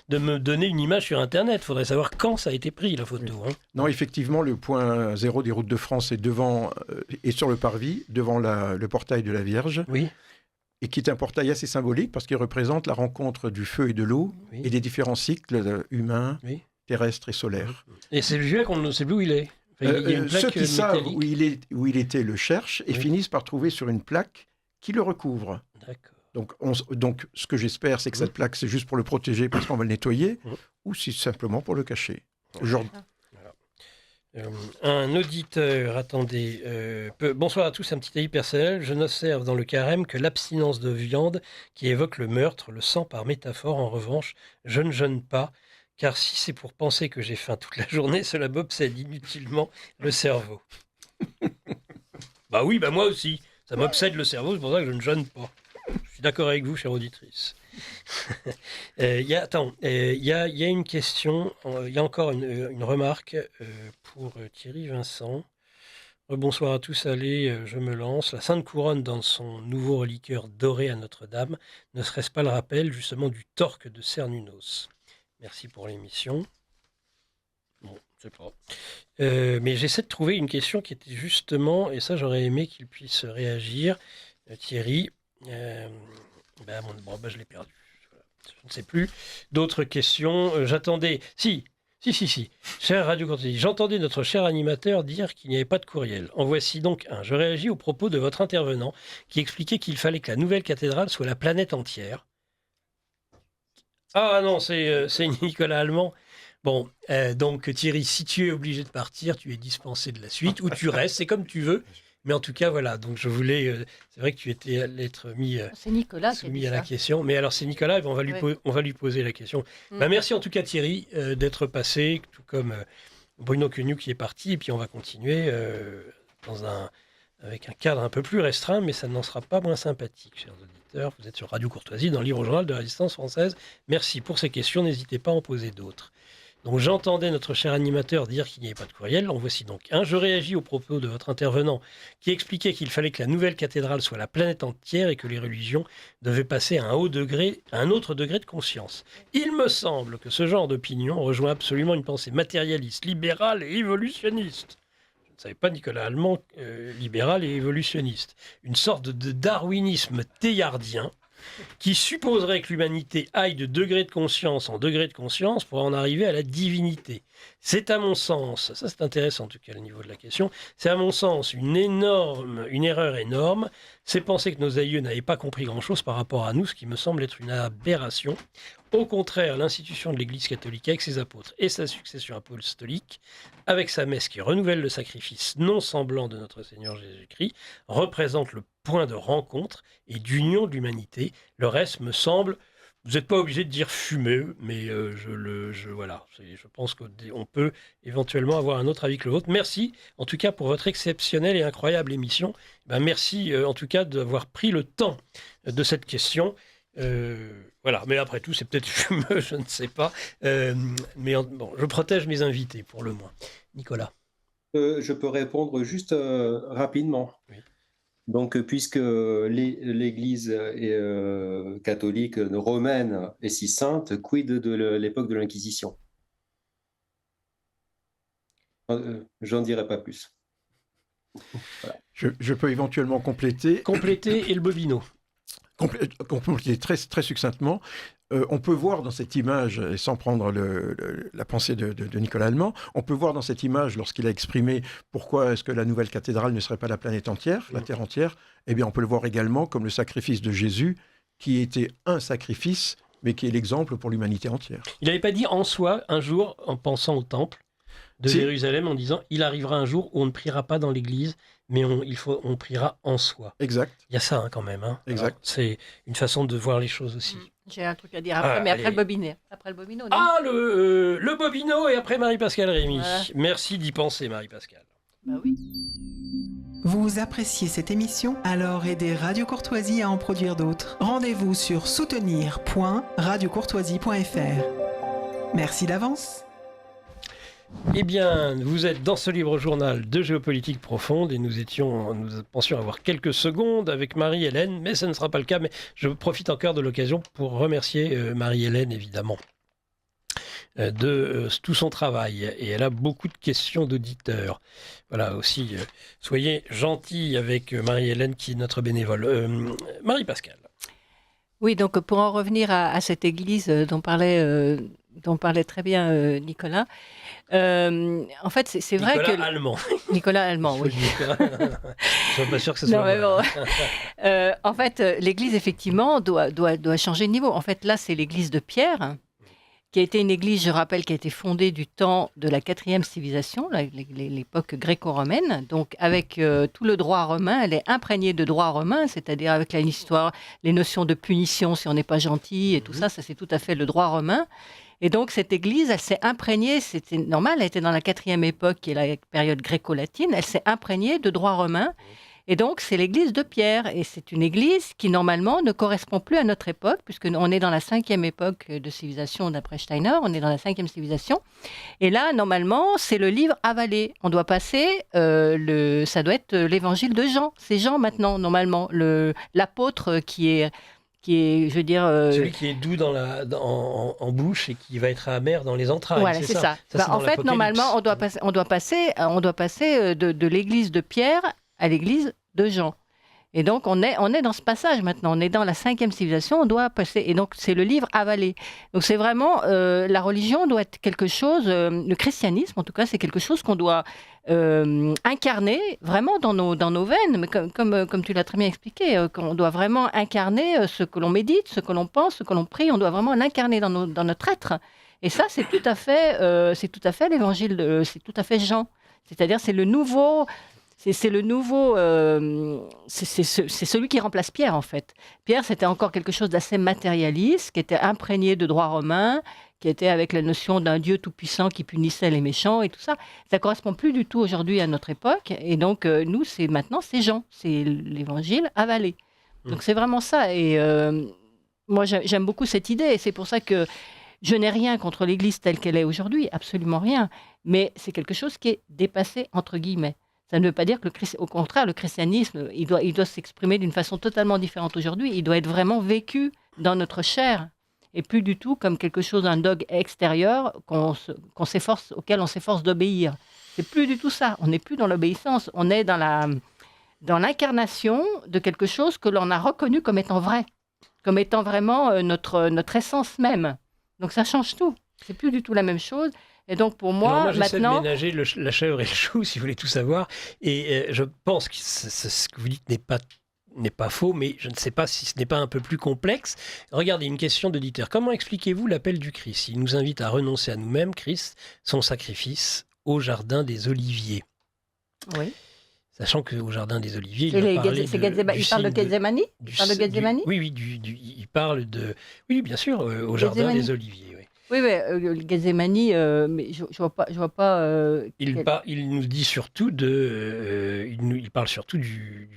de me donner une image sur Internet. Il faudrait savoir quand ça a été pris, la photo. Oui. Hein. Non, effectivement, le point zéro des routes de France est sur le parvis, devant le portail de la Vierge, Oui. et qui est un portail assez symbolique parce qu'il représente la rencontre du feu et de l'eau, Oui. et des différents cycles humains, Oui. terrestres et solaires. Et c'est celui-là qu'on ne sait plus où il est. Enfin, il y a une plaque Ceux qui savent métallique. où il était le cherchent et Oui. finissent par trouver sur une plaque qui le recouvre. D'accord. Donc, ce que j'espère, c'est que cette plaque, c'est juste pour le protéger parce qu'on va le nettoyer, Mhm. ou si c'est simplement pour le cacher. Un auditeur, attendez. Bonsoir à tous, un petit avis personnel. Je n'observe dans le carême que l'abstinence de viande qui évoque le meurtre, le sang par métaphore. En revanche, je ne jeûne pas, car si c'est pour penser que j'ai faim toute la journée, cela m'obsède inutilement le cerveau. Bah oui, moi aussi. Ça m'obsède le cerveau, c'est pour ça que je ne jeûne pas. Je suis d'accord avec vous, chère auditrice. Il y a une question, il y a encore une remarque pour Thierry Vincent. Bonsoir à tous, allez, je me lance. La Sainte Couronne dans son nouveau reliquaire doré à Notre-Dame, ne serait-ce pas le rappel justement du torque de Cernunnos? Merci pour l'émission. Bon, je sais pas. Mais j'essaie de trouver une question qui était justement, et ça j'aurais aimé qu'il puisse réagir, Thierry. Je l'ai perdu. Voilà. Je ne sais plus. D'autres questions. J'attendais. Si. Cher Radio Courtoisie, j'entendais notre cher animateur dire qu'il n'y avait pas de courriel. En voici donc un. Je réagis aux propos de votre intervenant qui expliquait qu'il fallait que la nouvelle cathédrale soit la planète entière. Ah non, c'est Nicolas Allemand. Bon, donc Thierry, si tu es obligé de partir, tu es dispensé de la suite, ou tu restes, c'est comme tu veux. Mais en tout cas, voilà, donc je voulais... c'est vrai que tu étais à l'être C'est Nicolas qui a soumis dit à la ça. question. Mais alors, c'est Nicolas, et on va lui poser la question. Merci en tout cas, Thierry, d'être passé, tout comme Bruno Quenu qui est parti. Et puis, on va continuer avec un cadre un peu plus restreint, mais ça n'en sera pas moins sympathique, chers auditeurs. Vous êtes sur Radio Courtoisie, dans le Livre Journal de la Résistance française. Merci pour ces questions. N'hésitez pas à en poser d'autres. Donc j'entendais notre cher animateur dire qu'il n'y avait pas de courriel. En voici donc un. Je réagis aux propos de votre intervenant qui expliquait qu'il fallait que la nouvelle cathédrale soit la planète entière et que les religions devaient passer à un autre degré de conscience. Il me semble que ce genre d'opinion rejoint absolument une pensée matérialiste, libérale et évolutionniste. Je ne savais pas, Nicolas Allemand, libéral et évolutionniste. Une sorte de darwinisme théardien qui supposerait que l'humanité aille de degré de conscience en degré de conscience pour en arriver à la divinité. C'est à mon sens, ça c'est intéressant en tout cas au niveau de la question, c'est à mon sens une erreur énorme, c'est penser que nos aïeux n'avaient pas compris grand-chose par rapport à nous, ce qui me semble être une aberration. Au contraire, l'institution de l'Église catholique avec ses apôtres et sa succession apostolique, avec sa messe qui renouvelle le sacrifice non semblant de notre Seigneur Jésus-Christ, représente le point de rencontre et d'union de l'humanité. Le reste me semble, vous n'êtes pas obligé de dire fumeux, mais je pense qu'on peut éventuellement avoir un autre avis que le vôtre. Merci en tout cas pour votre exceptionnelle et incroyable émission. Merci en tout cas d'avoir pris le temps de cette question. Voilà, mais après tout, c'est peut-être fumeux, je ne sais pas. Je protège mes invités pour le moins. Nicolas. Je peux répondre juste rapidement. Oui. Donc, puisque l'Église catholique romaine est si sainte, quid de l'époque de l'Inquisition? J'en dirai pas plus. Voilà. Je peux éventuellement compléter. Compléter et le bobino. compléter très, très succinctement, on peut voir dans cette image, et sans prendre la pensée de Nicolas Allemand, on peut voir dans cette image, lorsqu'il a exprimé pourquoi est-ce que la nouvelle cathédrale ne serait pas la planète entière, la Terre entière, eh bien on peut le voir également comme le sacrifice de Jésus, qui était un sacrifice, mais qui est l'exemple pour l'humanité entière. Il n'avait pas dit en soi, un jour, en pensant au temple de Jérusalem, en disant « Il arrivera un jour où on ne priera pas dans l'église, mais on priera en soi. » Exact. Il y a ça quand même. Exact. Alors, c'est une façon de voir les choses aussi. J'ai un truc à dire après, mais après le bobinet. Après le bobino, non? Le bobino et après Marie-Pascale Rémy. Voilà. Merci d'y penser, Marie-Pascale. Bah oui. Vous appréciez cette émission? Alors aidez Radio Courtoisie à en produire d'autres. Rendez-vous sur soutenir.radiocourtoisie.fr. Merci d'avance. Eh bien, vous êtes dans ce libre journal de géopolitique profonde et nous pensions avoir quelques secondes avec Marie-Hélène, mais ce ne sera pas le cas. Mais je profite encore de l'occasion pour remercier Marie-Hélène, évidemment, de tout son travail. Et elle a beaucoup de questions d'auditeurs. Voilà, aussi, soyez gentils avec Marie-Hélène qui est notre bénévole. Marie-Pascale. Oui, donc pour en revenir à cette église dont parlait très bien Nicolas, en fait, c'est vrai que... Nicolas Allemand, oui. Je ne suis pas sûr que ce soit non, mais bon. En fait, l'église, effectivement, doit changer de niveau. En fait, là, c'est l'église de Pierre, qui a été une église, je rappelle, qui a été fondée du temps de la 4e civilisation, l'époque gréco-romaine. Donc, avec tout le droit romain, elle est imprégnée de droit romain, c'est-à-dire avec l'histoire, les notions de punition si on n'est pas gentil et tout ça, c'est tout à fait le droit romain. Et donc, cette église, elle s'est imprégnée, c'était normal, elle était dans la 4e époque, qui est la période gréco-latine, elle s'est imprégnée de droit romain. Et donc, c'est l'église de Pierre. Et c'est une église qui, normalement, ne correspond plus à notre époque, puisqu'on est dans la 5e époque de civilisation d'après Steiner, on est dans la 5e civilisation. Et là, normalement, c'est le livre avalé. On doit passer, ça doit être l'évangile de Jean. C'est Jean maintenant, normalement, l'apôtre qui est, je veux dire... Celui qui est doux en bouche et qui va être amer dans les entrailles. Voilà, c'est ça. En fait, normalement, on doit passer de l'église de Pierre à l'église de Jean. Et donc, on est dans ce passage maintenant. On est dans la 5e civilisation, on doit passer. Et donc, c'est le livre avalé. Donc, c'est vraiment... la religion doit être quelque chose... le christianisme, en tout cas, c'est quelque chose qu'on doit incarner vraiment dans nos veines. Mais comme tu l'as très bien expliqué, qu'on doit vraiment incarner ce que l'on médite, ce que l'on pense, ce que l'on prie. On doit vraiment l'incarner dans notre être. Et ça, c'est tout à fait l'évangile, c'est tout à fait Jean. C'est-à-dire, c'est le nouveau... C'est celui qui remplace Pierre, en fait. Pierre, c'était encore quelque chose d'assez matérialiste, qui était imprégné de droit romain, qui était avec la notion d'un Dieu tout-puissant qui punissait les méchants et tout ça. Ça ne correspond plus du tout aujourd'hui à notre époque. Et donc, nous, maintenant, c'est Jean. C'est l'évangile avalé. Donc, c'est vraiment ça. Et moi, j'aime beaucoup cette idée. Et c'est pour ça que je n'ai rien contre l'Église telle qu'elle est aujourd'hui. Absolument rien. Mais c'est quelque chose qui est dépassé, entre guillemets. Ça ne veut pas dire que, au contraire, le christianisme, il doit s'exprimer d'une façon totalement différente aujourd'hui. Il doit être vraiment vécu dans notre chair et plus du tout comme quelque chose, un dogme extérieur auquel on s'efforce d'obéir. C'est plus du tout ça. On n'est plus dans l'obéissance. On est dans l'incarnation de quelque chose que l'on a reconnu comme étant vrai, comme étant vraiment notre essence même. Donc ça change tout. C'est plus du tout la même chose. Et donc, pour moi, j'essaie maintenant... de ménager la chèvre et le chou, si vous voulez tout savoir. Et je pense que ce que vous dites n'est pas faux, mais je ne sais pas si ce n'est pas un peu plus complexe. Regardez, une question d'auditeur. Comment expliquez-vous l'appel du Christ? Il nous invite à renoncer à nous-mêmes, Christ, son sacrifice, au jardin des Oliviers. Oui. Sachant qu'au jardin des Oliviers, il parle de Gethsémani? Oui, il parle de... Oui, bien sûr, au jardin des Oliviers, oui. Oui, mais Gethsémani, mais je vois pas. Il nous dit surtout il parle surtout du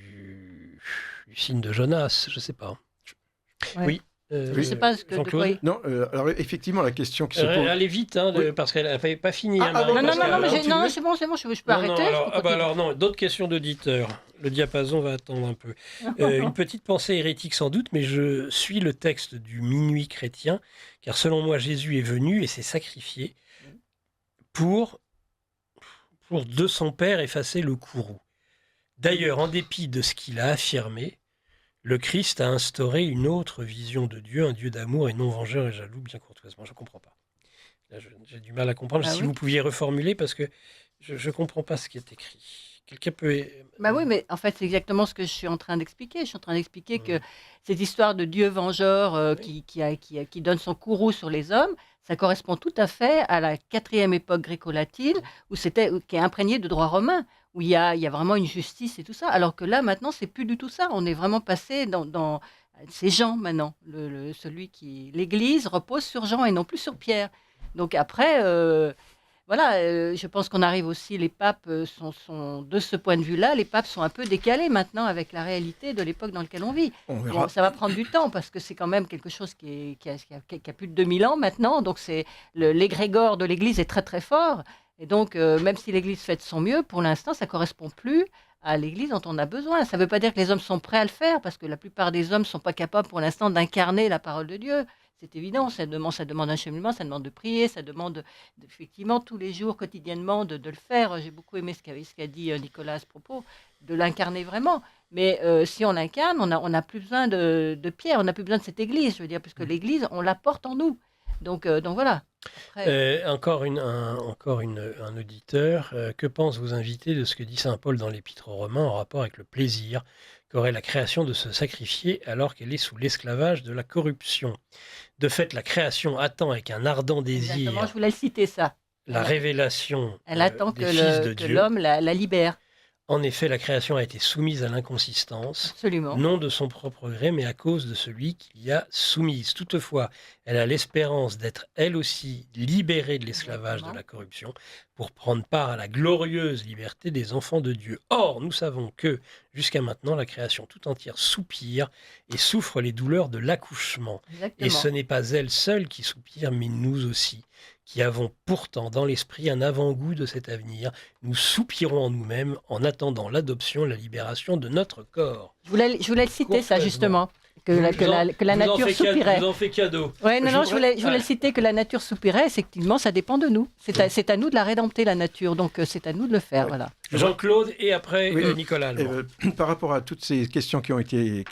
signe de Jonas, je ne sais pas. Ouais. Oui. Je ne sais pas ce que. Non, alors effectivement, la question qui se pose. Allez vite, parce qu'elle n'avait pas fini. Non, c'est bon, je peux arrêter. Non, d'autres questions d'auditeurs. Le diapason va attendre un peu. Une petite pensée hérétique sans doute, mais je suis le texte du Minuit chrétien, car selon moi, Jésus est venu et s'est sacrifié pour de son Père effacer le courroux. D'ailleurs, en dépit de ce qu'il a affirmé, le Christ a instauré une autre vision de Dieu, un Dieu d'amour et non vengeur et jaloux, bien courtoisement. Je ne comprends pas. Là, j'ai du mal à comprendre. Si vous pouviez reformuler, parce que je ne comprends pas ce qui est écrit. Quelqu'un peut... Oui, mais en fait, c'est exactement ce que je suis en train d'expliquer. Je suis en train d'expliquer que cette histoire de Dieu vengeur qui donne son courroux sur les hommes, ça correspond tout à fait à la 4e époque gréco-latine, qui est imprégnée de droit romain, où il y a vraiment une justice et tout ça. Alors que là, maintenant, c'est plus du tout ça. On est vraiment passé dans c'est Jean maintenant. L'Église repose sur Jean et non plus sur Pierre. Donc après... je pense qu'on arrive aussi, les papes sont de ce point de vue-là, les papes sont un peu décalés maintenant avec la réalité de l'époque dans laquelle on vit. Bon, ça va prendre du temps parce que c'est quand même quelque chose qui a plus de 2000 ans maintenant, donc l'égrégore de l'Église est très très fort. Et donc, même si l'Église fait de son mieux, pour l'instant, ça ne correspond plus à l'Église dont on a besoin. Ça ne veut pas dire que les hommes sont prêts à le faire, parce que la plupart des hommes ne sont pas capables pour l'instant d'incarner la parole de Dieu. C'est évident, ça demande un cheminement, ça demande de prier, ça demande effectivement tous les jours, quotidiennement, de le faire. J'ai beaucoup aimé ce qu'a dit Nicolas à ce propos, de l'incarner vraiment. Mais si on l'incarne, on n'a plus besoin de Pierre, on n'a plus besoin de cette Église, je veux dire, puisque l'Église, on la porte en nous. Donc voilà. Après... Encore un auditeur. Que pensent vos invités de ce que dit saint Paul dans l'Épître aux Romains en rapport avec le plaisir qu'aurait la création de se sacrifier alors qu'elle est sous l'esclavage de la corruption? De fait, la création attend avec un ardent désir. Exactement, je voulais le citer ça. La révélation Elle attend des fils de Dieu. Que l'homme la libère. En effet, la création a été soumise à l'inconsistance, Absolument. non de son propre gré, mais à cause de celui qui l'y a soumise. Toutefois, elle a l'espérance d'être elle aussi libérée de l'esclavage de la corruption pour prendre part à la glorieuse liberté des enfants de Dieu. Or, nous savons que, jusqu'à maintenant, la création tout entière soupire et souffre les douleurs de l'accouchement. Exactement. Et ce n'est pas elle seule qui soupire, mais nous aussi, qui avons pourtant dans l'esprit un avant-goût de cet avenir. Nous soupirons en nous-mêmes en attendant l'adoption, la libération de notre corps. Je voulais le citer, ça, justement. Que la nature soupirait. Vous en faites cadeau. Oui, je voulais le citer, que la nature soupirait. Effectivement, ça dépend de nous. C'est à nous de la rédempter, la nature. Donc, c'est à nous de le faire. Voilà. Jean-Claude et après Nicolas. Par rapport à toutes ces questions qui ont été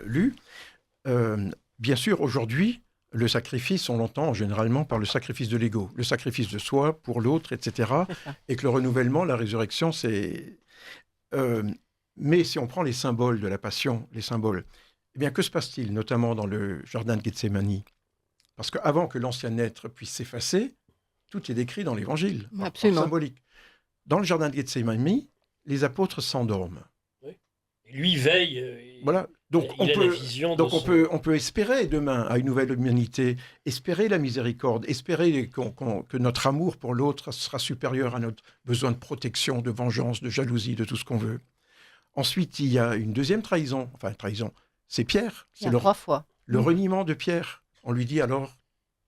lues, bien sûr, aujourd'hui, le sacrifice, on l'entend généralement par le sacrifice de l'ego, le sacrifice de soi pour l'autre, etc. Et que le renouvellement, la résurrection, c'est... mais si on prend les symboles de la passion, les symboles, eh bien, que se passe-t-il, notamment dans le jardin de Gethsémani? Parce qu'avant que l'ancien être puisse s'effacer, tout est décrit dans l'Évangile, symbolique. Dans le jardin de Gethsémani, les apôtres s'endorment. Oui. Lui veille. Voilà. Donc, on peut espérer demain à une nouvelle humanité, espérer la miséricorde, espérer que notre amour pour l'autre sera supérieur à notre besoin de protection, de vengeance, de jalousie, de tout ce qu'on veut. Ensuite, il y a une deuxième trahison. Enfin, trahison, c'est Pierre. C'est 3 fois. Le reniement de Pierre. On lui dit alors,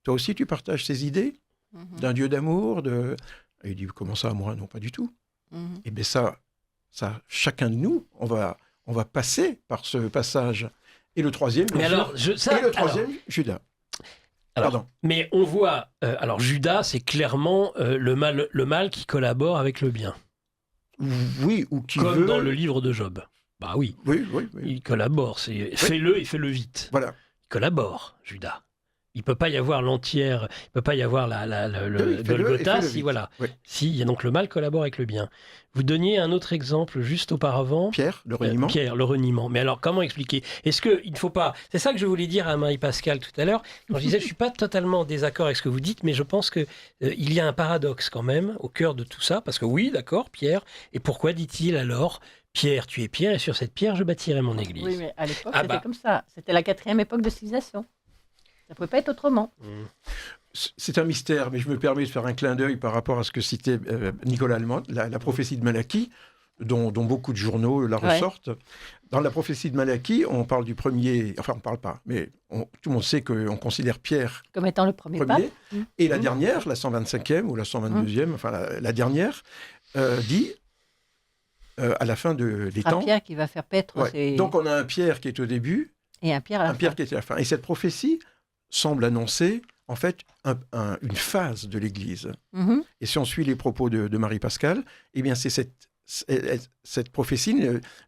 toi aussi tu partages ces idées d'un Dieu d'amour Et il dit, comment ça, moi? Non, pas du tout. Et bien ça, chacun de nous, on va passer par ce passage. Et le troisième, Judas. Pardon. Mais on voit, Judas, c'est clairement le mal qui collabore avec le bien. Oui, ou qui Comme dans le livre de Job. Bah oui. Oui. Il collabore, fais-le et fais-le vite. Voilà. Il collabore, Judas. Il peut pas y avoir l'entière, il peut pas y avoir le Golgotha si donc le mal collabore avec le bien. Vous donniez un autre exemple juste auparavant. Pierre, le reniement. Pierre, le reniement. Mais alors, comment expliquer? Est-ce qu'il ne faut pas... C'est ça que je voulais dire à Marie-Pascale tout à l'heure. Quand je disais, je suis pas totalement en désaccord avec ce que vous dites, mais je pense que il y a un paradoxe quand même au cœur de tout ça. Parce que oui, d'accord, Pierre. Et pourquoi dit-il alors, Pierre, tu es Pierre, et sur cette pierre, je bâtirai mon église? Oui, mais à l'époque, c'était comme ça. C'était la 4e époque de civilisation. Ça ne pouvait pas être autrement. C'est un mystère, mais je me permets de faire un clin d'œil par rapport à ce que citait Nicolas Allemand, la prophétie de Malachie, dont beaucoup de journaux la ressortent. Dans la prophétie de Malachie, on parle du premier... Enfin, on ne parle pas, mais tout le monde sait qu'on considère Pierre comme étant le premier pape. Et la dernière, la 125e ou la 122e, enfin la dernière, dit... à la fin des temps... Pierre qui va faire paître. Donc on a un Pierre qui est au début, et un Pierre qui est à la fin. Et cette prophétie semble annoncer, en fait, une phase de l'Église. Et si on suit les propos de Marie-Pascale, eh bien, cette prophétie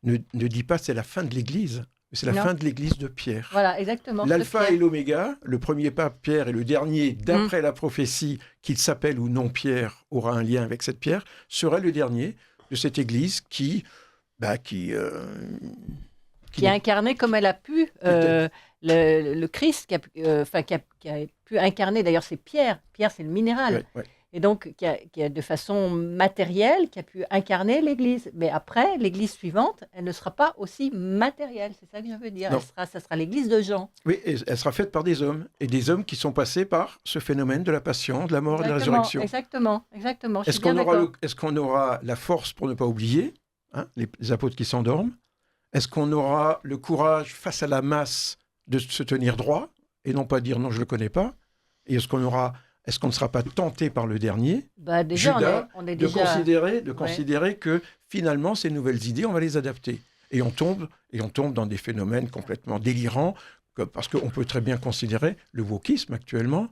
ne dit pas c'est la fin de l'Église, C'est la Non. fin de l'Église de Pierre. Voilà, exactement. L'alpha de et Pierre. l'oméga, le premier pape Pierre et le dernier, d'après la prophétie, qu'il s'appelle ou non Pierre, aura un lien avec cette pierre, serait le dernier de cette Église qui Qui a incarné comme elle a pu le Christ, qui a pu incarner, d'ailleurs c'est Pierre, Pierre c'est le minéral, Ouais. et donc qui a de façon matérielle, qui a pu incarner l'Église. Mais après, l'Église suivante, elle ne sera pas aussi matérielle, c'est ça que je veux dire. Non. Ça sera l'Église de Jean. Oui, et elle sera faite par des hommes, et des hommes qui sont passés par ce phénomène de la passion, de la mort et de la résurrection. Exactement. Je suis bien d'accord. Est-ce qu'on aura la force pour ne pas oublier, les apôtres qui s'endorment? Est-ce qu'on aura le courage face à la masse de se tenir droit et non pas dire non, je ne le connais pas? Et est-ce qu'on ne sera pas tenté par le dernier, Déjà, Judas, on est de déjà... considérer que finalement ces nouvelles idées, on va les adapter? Et on tombe dans des phénomènes complètement délirants, parce qu'on peut très bien considérer le wokisme actuellement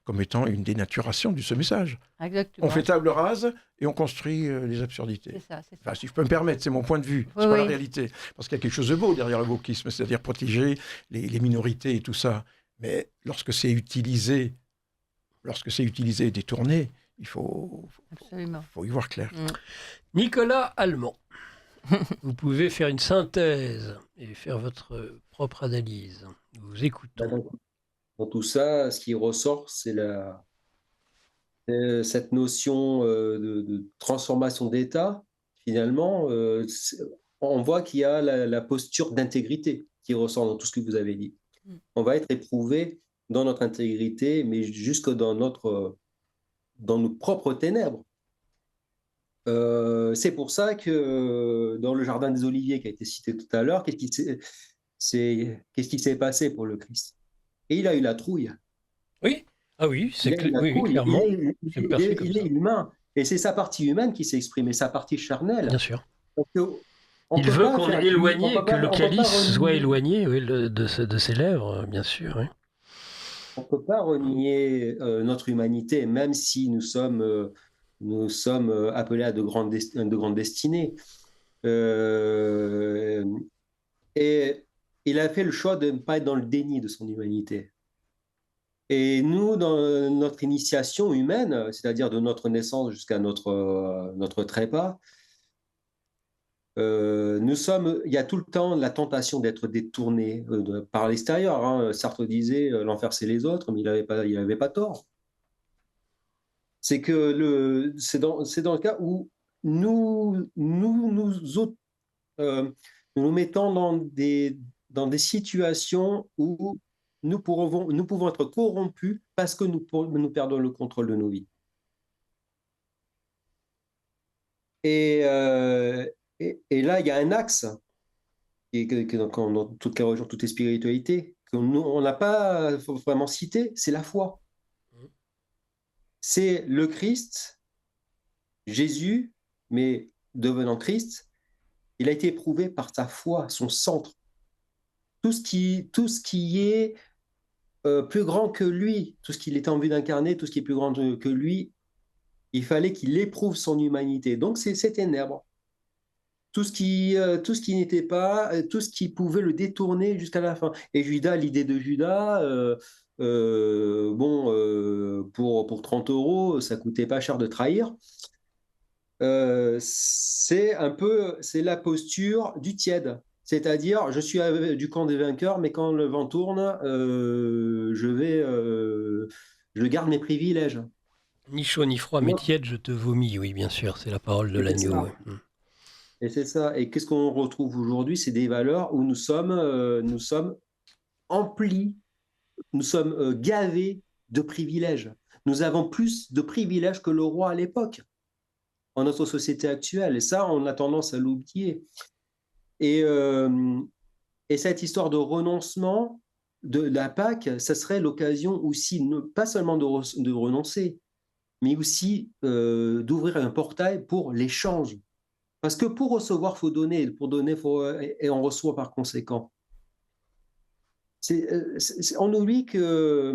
comme étant une dénaturation de ce message. Exactement. On fait table rase et on construit les absurdités. C'est ça. Enfin, si je peux me permettre, c'est mon point de vue, c'est pas la réalité. Parce qu'il y a quelque chose de beau derrière le wokisme, c'est-à-dire protéger les minorités et tout ça. Mais lorsque c'est utilisé et détourné, il faut y voir clair. Nicolas Allemand, vous pouvez faire une synthèse et faire votre propre analyse. Nous vous écoutons. Dans tout ça, ce qui ressort, c'est cette notion de transformation d'État. Finalement, on voit qu'il y a la posture d'intégrité qui ressort dans tout ce que vous avez dit. On va être éprouvé dans notre intégrité, mais jusque dans nos propres ténèbres. C'est pour ça que dans le jardin des Oliviers qui a été cité tout à l'heure, qu'est-ce qui s'est passé pour le Christ? Et il a eu la trouille. Oui, clairement. Il est humain. Et c'est sa partie humaine qui s'est exprimée, sa partie charnelle. Bien sûr. Il veut qu'on ait éloigné, que le calice soit éloigné de ses lèvres, bien sûr. Oui. On ne peut pas renier notre humanité, même si nous sommes appelés à de grandes destinées. Et il a fait le choix de ne pas être dans le déni de son humanité. Et dans notre initiation humaine, c'est-à-dire de notre naissance jusqu'à notre trépas, il y a tout le temps la tentation d'être détourné par l'extérieur. Sartre disait l'enfer c'est les autres, mais il avait pas tort. C'est dans le cas où nous mettons dans des situations où nous pouvons être corrompus parce que nous perdons le contrôle de nos vies. Et là, il y a un axe dans toutes les religions, toutes les spiritualités, qu'on n'a pas vraiment cité, c'est la foi. C'est le Christ, Jésus, mais devenant Christ, il a été éprouvé par sa foi, son centre. Tout ce qui est plus grand que lui, tout ce qu'il était en vue d'incarner, tout ce qui est plus grand que lui, il fallait qu'il éprouve son humanité. Donc c'est ténèbres. Tout ce qui n'était pas, tout ce qui pouvait le détourner jusqu'à la fin. Et Judas, l'idée de Judas, pour 30 €, ça coûtait pas cher de trahir. C'est la posture du tiède. C'est-à-dire, je suis du camp des vainqueurs, mais quand le vent tourne, je garde mes privilèges. Ni chaud ni froid, mais tiède, je te vomis. Oui, bien sûr, c'est la parole de l'agneau. Ouais. Et c'est ça. Et qu'est-ce qu'on retrouve aujourd'hui? C'est des valeurs où nous sommes emplis, nous sommes gavés de privilèges. Nous avons plus de privilèges que le roi à l'époque, en notre société actuelle. Et ça, on a tendance à l'oublier. Et cette histoire de renoncement de la Pâque, ça serait l'occasion aussi, pas seulement de renoncer, mais aussi d'ouvrir un portail pour l'échange. Parce que pour recevoir, il faut donner. Pour donner, et on reçoit par conséquent. On oublie que,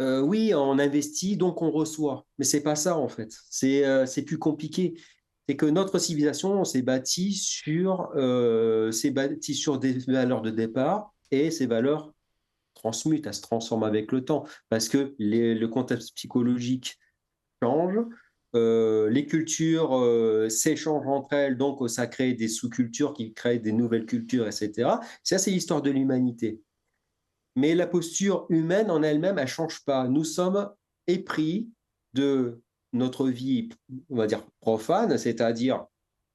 oui, on investit, donc on reçoit. Mais ce n'est pas ça, en fait. C'est plus compliqué. c'est que notre civilisation s'est bâtie sur des valeurs de départ, et ces valeurs transmutent, elles se transforment avec le temps, parce que le contexte psychologique change, les cultures s'échangent entre elles, donc ça crée des sous-cultures qui créent des nouvelles cultures, etc. Ça, c'est l'histoire de l'humanité. Mais la posture humaine en elle-même, elle ne change pas. Nous sommes épris de notre vie, on va dire, profane, c'est-à-dire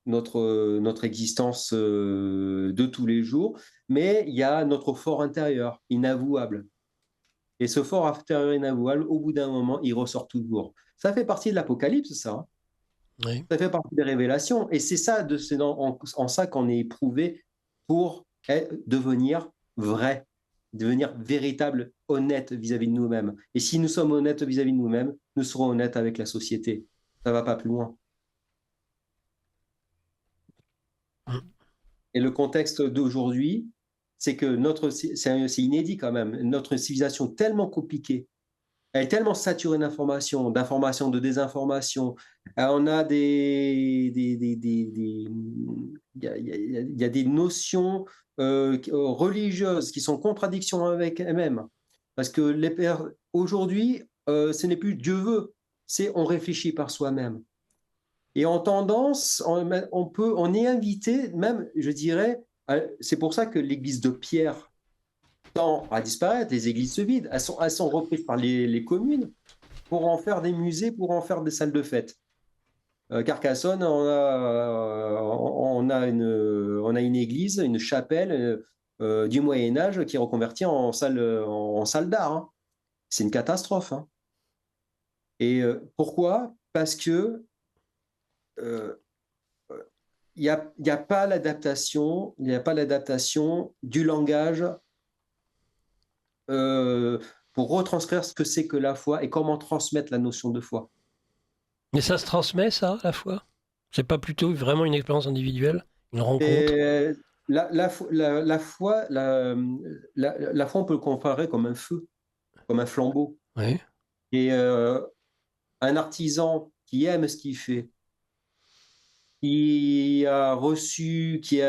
notre existence de tous les jours, mais il y a notre fort intérieur, inavouable. Et ce fort intérieur inavouable, au bout d'un moment, il ressort toujours. Ça fait partie de l'Apocalypse, ça. Hein. Oui. Ça fait partie des révélations. Et c'est ça, en ça qu'on est éprouvé pour devenir vrai, devenir véritable, honnête vis-à-vis de nous-mêmes. Et si nous sommes honnêtes vis-à-vis de nous-mêmes, nous serons honnêtes avec la société. Ça ne va pas plus loin. Et le contexte d'aujourd'hui, c'est que c'est inédit quand même, notre civilisation tellement compliquée, elle est tellement saturée d'informations, de désinformation. On a il y a des notions religieuses qui sont en contradiction avec elles-mêmes. Parce que aujourd'hui, ce n'est plus Dieu veut, c'est on réfléchit par soi-même. Et en tendance, on est invité, même, je dirais, c'est pour ça que l'église de Pierre tend à disparaître, les églises se vident, elles sont reprises par les communes pour en faire des musées, pour en faire des salles de fête. Carcassonne, on a une église, une chapelle du Moyen-Âge qui est reconvertie en salle d'art. Hein. C'est une catastrophe. Hein. Et pourquoi ? Parce que il n'y a pas l'adaptation du langage pour retranscrire ce que c'est que la foi et comment transmettre la notion de foi. Mais ça se transmet, ça, la foi ? C'est pas plutôt vraiment une expérience individuelle, une rencontre ? Et la foi, on peut le comparer comme un feu, comme un flambeau. Oui. Et un artisan qui aime ce qu'il fait, qui a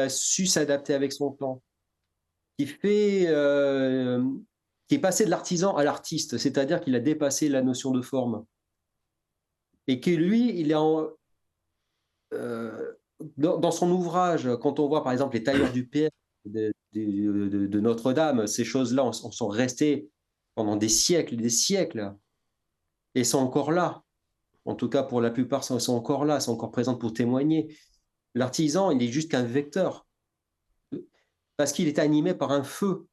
su s'adapter avec son temps, qui est passé de l'artisan à l'artiste, c'est-à-dire qu'il a dépassé la notion de forme. Et que lui, il est dans son ouvrage, quand on voit par exemple les tailleurs du Père de Notre-Dame, ces choses-là sont restées pendant des siècles et des siècles, et sont encore là. En tout cas, pour la plupart, sont encore là, sont encore présentes pour témoigner. L'artisan, il est juste qu'un vecteur, parce qu'il est animé par un feu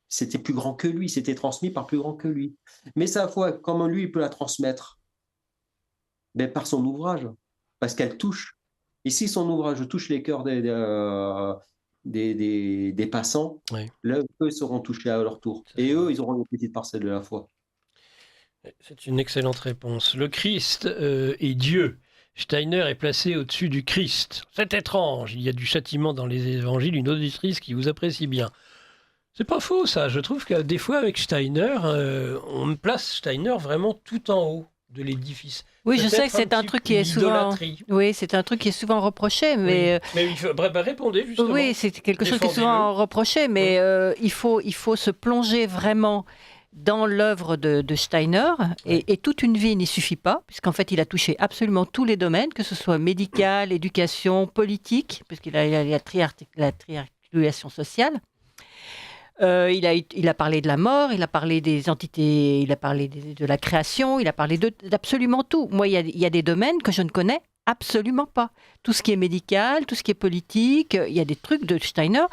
c'était plus grand que lui, c'était transmis par plus grand que lui. Mais sa foi, comment lui, il peut la transmettre ? Ben, par son ouvrage, parce qu'elle touche. Et si son ouvrage touche les cœurs des passants, oui. Là, eux seront touchés à leur tour. Et eux, ils auront une petite parcelle de la foi. C'est une excellente réponse. Le Christ est Dieu. Steiner est placé au-dessus du Christ. C'est étrange. Il y a du châtiment dans les évangiles, une auditrice qui vous apprécie bien. C'est pas faux, ça. Je trouve que des fois, avec Steiner, on place Steiner vraiment tout en haut de l'édifice. Oui, je sais que c'est un truc qui est souvent. Oui, c'est un truc qui est souvent reproché, mais. Oui. Mais il faut répondre justement. Oui, c'est quelque chose qui est souvent reproché, mais il faut se plonger vraiment dans l'œuvre de Steiner, et toute une vie n'y suffit pas, puisqu'en fait, il a touché absolument tous les domaines, que ce soit médical, éducation, politique, puisqu'il a la triarticulation sociale. Il a parlé de la mort, il a parlé des entités, il a parlé de la création, il a parlé d'absolument tout. Moi, il y a des domaines que je ne connais absolument pas. Tout ce qui est médical, tout ce qui est politique, il y a des trucs de Steiner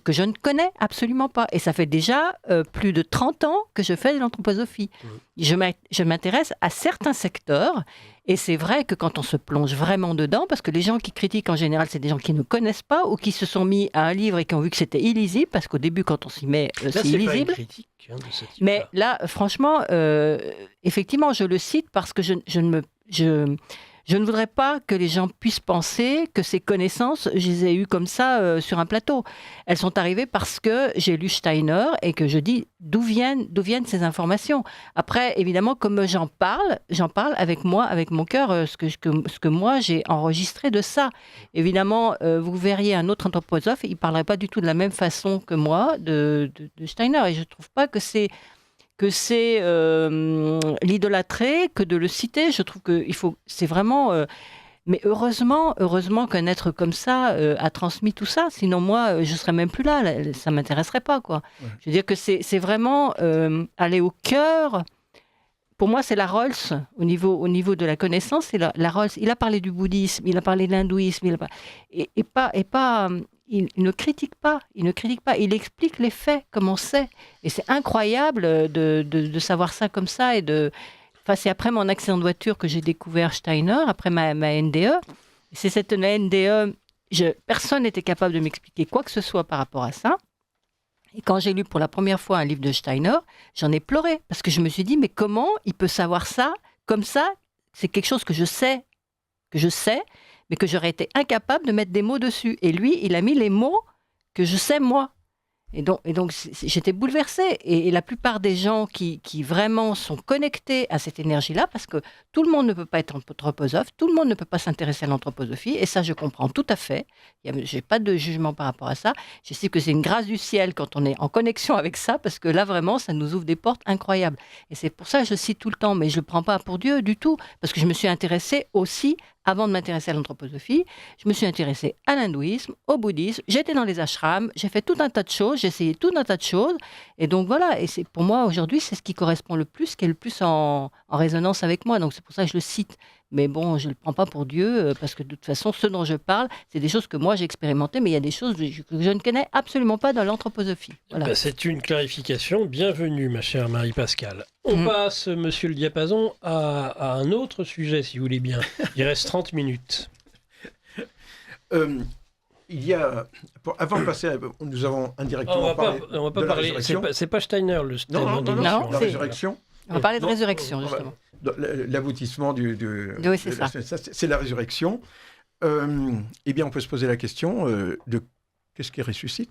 que je ne connais absolument pas. Et ça fait déjà plus de 30 ans que je fais de l'anthroposophie. Je m'intéresse à certains secteurs, et c'est vrai que quand on se plonge vraiment dedans, parce que les gens qui critiquent en général, c'est des gens qui ne connaissent pas ou qui se sont mis à un livre et qui ont vu que c'était illisible, parce qu'au début, quand on s'y met, c'est illisible. Pas une critique, de ce type-là. Mais là, franchement, effectivement, je le cite parce que Je ne voudrais pas que les gens puissent penser que ces connaissances, je les ai eues comme ça sur un plateau. Elles sont arrivées parce que j'ai lu Steiner et que je dis d'où viennent ces informations. Après, évidemment, comme j'en parle avec moi, avec mon cœur, ce que moi j'ai enregistré de ça. Évidemment, vous verriez un autre anthroposophe, il ne parlerait pas du tout de la même façon que moi de Steiner. Et je ne trouve pas que c'est l'idolâtrer, que de le citer. Je trouve que c'est vraiment... mais heureusement qu'un être comme ça a transmis tout ça. Sinon, moi, je ne serais même plus là. Ça ne m'intéresserait pas, quoi. Ouais. Je veux dire que c'est vraiment aller au cœur. Pour moi, c'est la Rolls, au niveau de la connaissance, c'est la Rolls. Il a parlé du bouddhisme, il a parlé de l'hindouisme, il ne critique pas, il explique les faits comme on sait. Et c'est incroyable de savoir ça comme ça. C'est après mon accident de voiture que j'ai découvert Steiner, après ma NDE. C'est cette NDE, personne n'était capable de m'expliquer quoi que ce soit par rapport à ça. Et quand j'ai lu pour la première fois un livre de Steiner, j'en ai pleuré. Parce que je me suis dit, mais comment il peut savoir ça comme ça? C'est quelque chose que je sais, mais que j'aurais été incapable de mettre des mots dessus. Et lui, il a mis les mots que je sais moi. Et donc j'étais bouleversée. Et la plupart des gens qui vraiment sont connectés à cette énergie-là, parce que tout le monde ne peut pas être anthroposophe, tout le monde ne peut pas s'intéresser à l'anthroposophie, et ça je comprends tout à fait. Je n'ai pas de jugement par rapport à ça. Je sais que c'est une grâce du ciel quand on est en connexion avec ça, parce que là vraiment, ça nous ouvre des portes incroyables. Et c'est pour ça que je cite tout le temps, mais je ne le prends pas pour Dieu du tout, parce que je me suis intéressée aussi, avant de m'intéresser à l'anthroposophie, je me suis intéressée à l'hindouisme, au bouddhisme, j'étais dans les ashrams, j'ai fait tout un tas de choses, j'ai essayé tout un tas de choses, et donc voilà, et c'est, pour moi aujourd'hui, c'est ce qui correspond le plus, qui est le plus en résonance avec moi, donc c'est pour ça que je le cite. Mais bon, je ne le prends pas pour Dieu, parce que de toute façon, ce dont je parle, c'est des choses que moi j'ai expérimentées, mais il y a des choses que je ne connais absolument pas dans l'anthroposophie. Voilà. Ben, c'est une clarification. Bienvenue, ma chère Marie-Pascale. On passe, monsieur le diapason, à un autre sujet, si vous voulez bien. Il reste 30 minutes. Il y a... Avant de passer, nous avons indirectement parlé on va pas parler. C'est pas Steiner, le thème. Non, la résurrection. On va parler de résurrection, justement. L'aboutissement oui, c'est ça. C'est la résurrection. Eh bien, on peut se poser la question de qu'est-ce qui ressuscite?